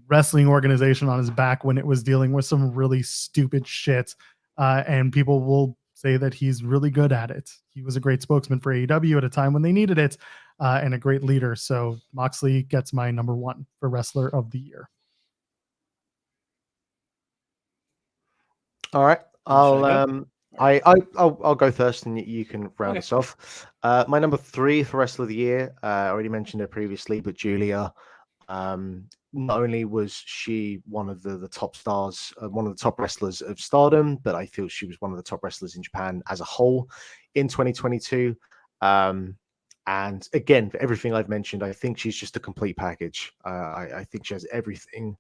wrestling organization on his back when it was dealing with some really stupid shit. And people will say that he's really good at it. He was a great spokesman for AEW at a time when they needed it, and a great leader. So Moxley gets my number 1 for wrestler of the year. All right. Should I'll go first, and you can round Okay. us off. My number 3 for wrestler of the year. I already mentioned her previously, but Julia. Not only was she one of the top stars, one of the top wrestlers of Stardom, but I feel she was one of the top wrestlers in Japan as a whole in 2022. And again, for everything I've mentioned, I think she's just a complete package. I think she has everything.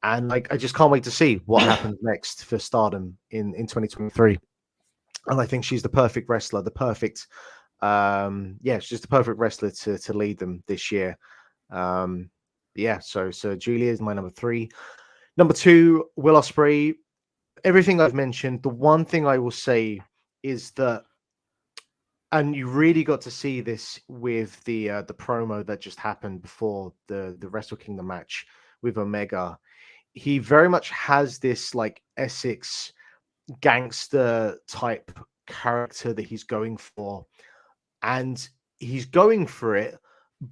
And like, I just can't wait to see what happens next for Stardom in 2023. And I think she's the perfect wrestler, she's just the perfect wrestler to lead them this year. So Julia is my number 3. Number 2, Will Ospreay. Everything I've mentioned, the one thing I will say is that, and you really got to see this with the promo that just happened before the Wrestle Kingdom match with Omega. He very much has this like Essex gangster type character that he's going for, and he's going for it,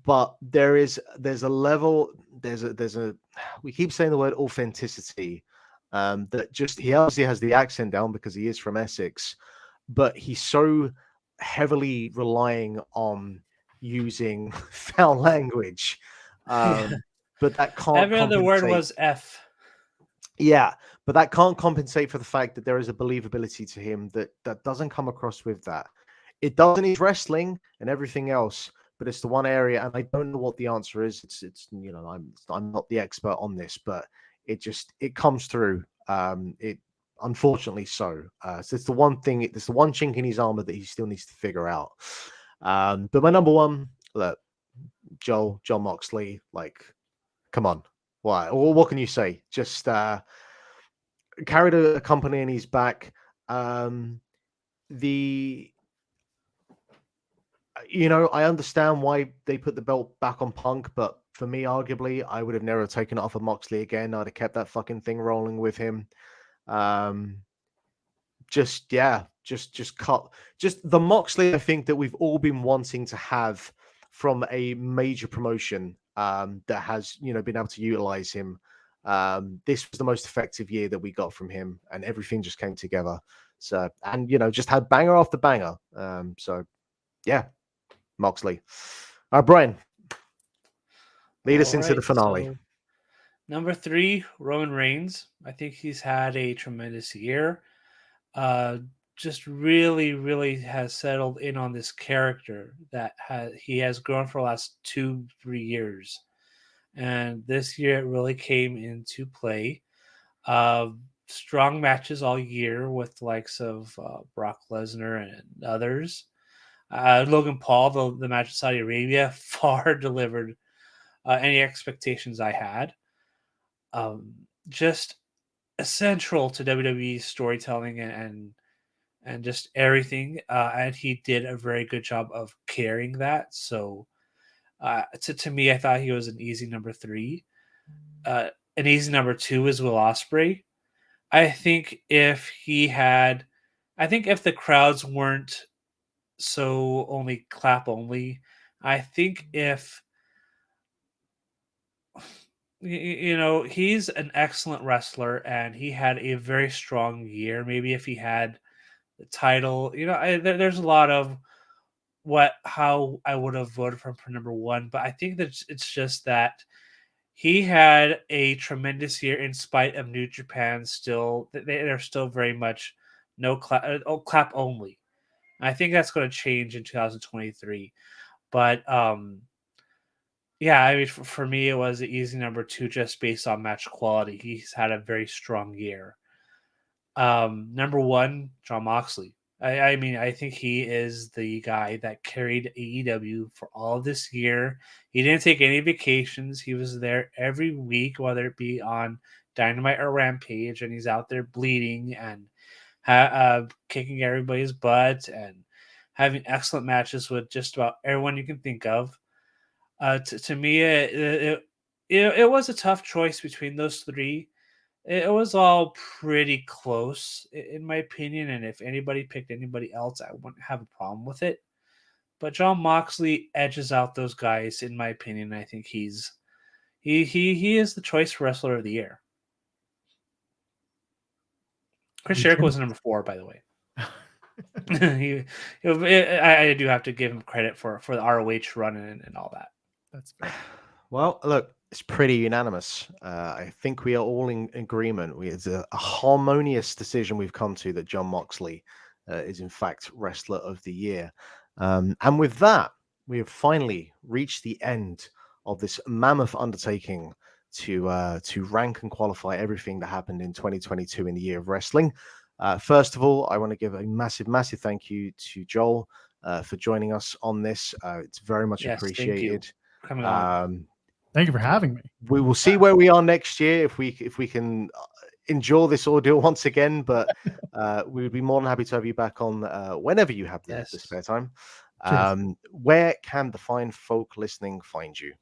but there's a level, there's a we keep saying the word authenticity, that just, he obviously has the accent down because he is from Essex, but he's so heavily relying on using foul language, but that can't Every other word compensate. was F. Yeah, but that can't compensate for the fact that there is a believability to him that doesn't come across with that. It does in his wrestling and everything else, but it's the one area, and I don't know what the answer is. It's I'm not the expert on this, but it comes through. It unfortunately so. So it's the one thing. It's the one chink in his armor that he still needs to figure out. But my number 1, look, John Moxley. Like, come on. Why? Or what can you say? Just carried a company in his back. I understand why they put the belt back on Punk, but for me, arguably, I would have never taken it off of Moxley again. I'd have kept that fucking thing rolling with him. just cut just the Moxley I think that we've all been wanting to have from a major promotion that has been able to utilize him. This was the most effective year that we got from him, and everything just came together. So, and just had banger after banger. So yeah, Moxley. All right, Brian, lead us All into the right, finale. so number 3, Roman Reigns. I think he's had a tremendous year. Just really, really has settled in on this character that he has grown for the last 2-3 years, and this year it really came into play. Strong matches all year with the likes of Brock Lesnar and others. Logan Paul, the match in Saudi Arabia, far delivered any expectations I had. Just essential to WWE's storytelling and just everything. And he did a very good job of carrying that. So to me, I thought he was an easy number 3. An easy number 2 is Will Ospreay. I think if the crowds weren't so only clap only, I think if he's an excellent wrestler and he had a very strong year. Maybe if he had the title, there's a lot of how I would have voted for him for number 1, but I think that it's just that he had a tremendous year in spite of New Japan. Still, they're still very much no clap, clap only. I think that's going to change in 2023. But yeah, I mean, for me, it was an easy number 2 just based on match quality. He's had a very strong year. Number 1, Jon Moxley. I mean, I think he is the guy that carried AEW for all of this year. He didn't take any vacations. He was there every week, whether it be on Dynamite or Rampage, and he's out there bleeding and kicking everybody's butt and having excellent matches with just about everyone you can think of. To me, it was a tough choice between those 3. It was all pretty close, in my opinion, and if anybody picked anybody else, I wouldn't have a problem with it. But Jon Moxley edges out those guys, in my opinion. I think he is the choice for Wrestler of the Year. Chris Jericho was number 4, by the way. I do have to give him credit for the ROH run and all that. That's fair. Well, look, it's pretty unanimous. I think we are all in agreement. It's a harmonious decision we've come to that Jon Moxley is in fact Wrestler of the Year. And with that, we have finally reached the end of this mammoth undertaking to rank and qualify everything that happened in 2022 in the year of wrestling. First of all, I want to give a massive, massive thank you to Joel for joining us on this. It's very much appreciated. Thank you for coming on. Thank you for having me. We will see where we are next year if we can endure this ordeal once again. But we would be more than happy to have you back on whenever you have the spare time. Where can the fine folk listening find you?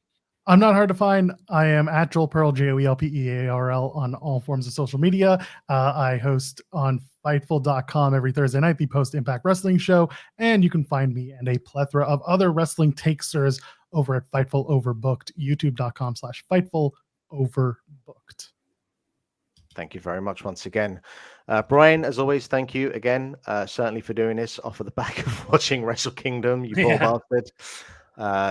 I'm not hard to find. I am at Joel Pearl, JoelPearl, on all forms of social media. I host on Fightful.com every Thursday night, the Post Impact Wrestling Show. And you can find me and a plethora of other wrestling takesters over at Fightful Overbooked, youtube.com/Fightful Overbooked. Thank you very much once again. Brian, as always, thank you again, certainly for doing this off of the back of watching Wrestle Kingdom, you poor bastard.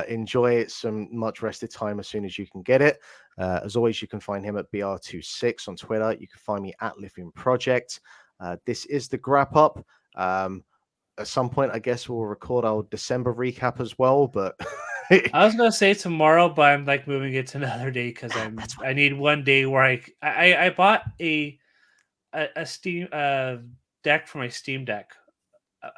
Enjoy some much rested time as soon as you can get it. As always, you can find him at BR26 on Twitter. You can find me at Lithium Project. This is the Grap Up. At some point, I guess we'll record our December recap as well, but I was gonna say tomorrow, but I'm like moving it to another day because I need one day where I bought a Steam deck for my Steam Deck,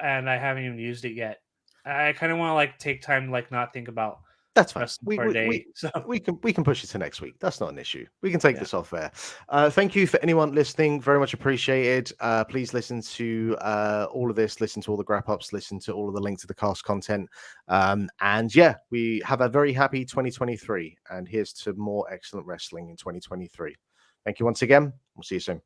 and I haven't even used it yet. I kind of want to like take time to like not think about that's fine. for a day. We can push it to next week. That's not an issue. We can take this off there. Thank you for anyone listening. Very much appreciated. Please listen to all of this. Listen to all the Grap Ups. Listen to all of the links to the cast content. And yeah, we have a very happy 2023. And here's to more excellent wrestling in 2023. Thank you once again. We'll see you soon.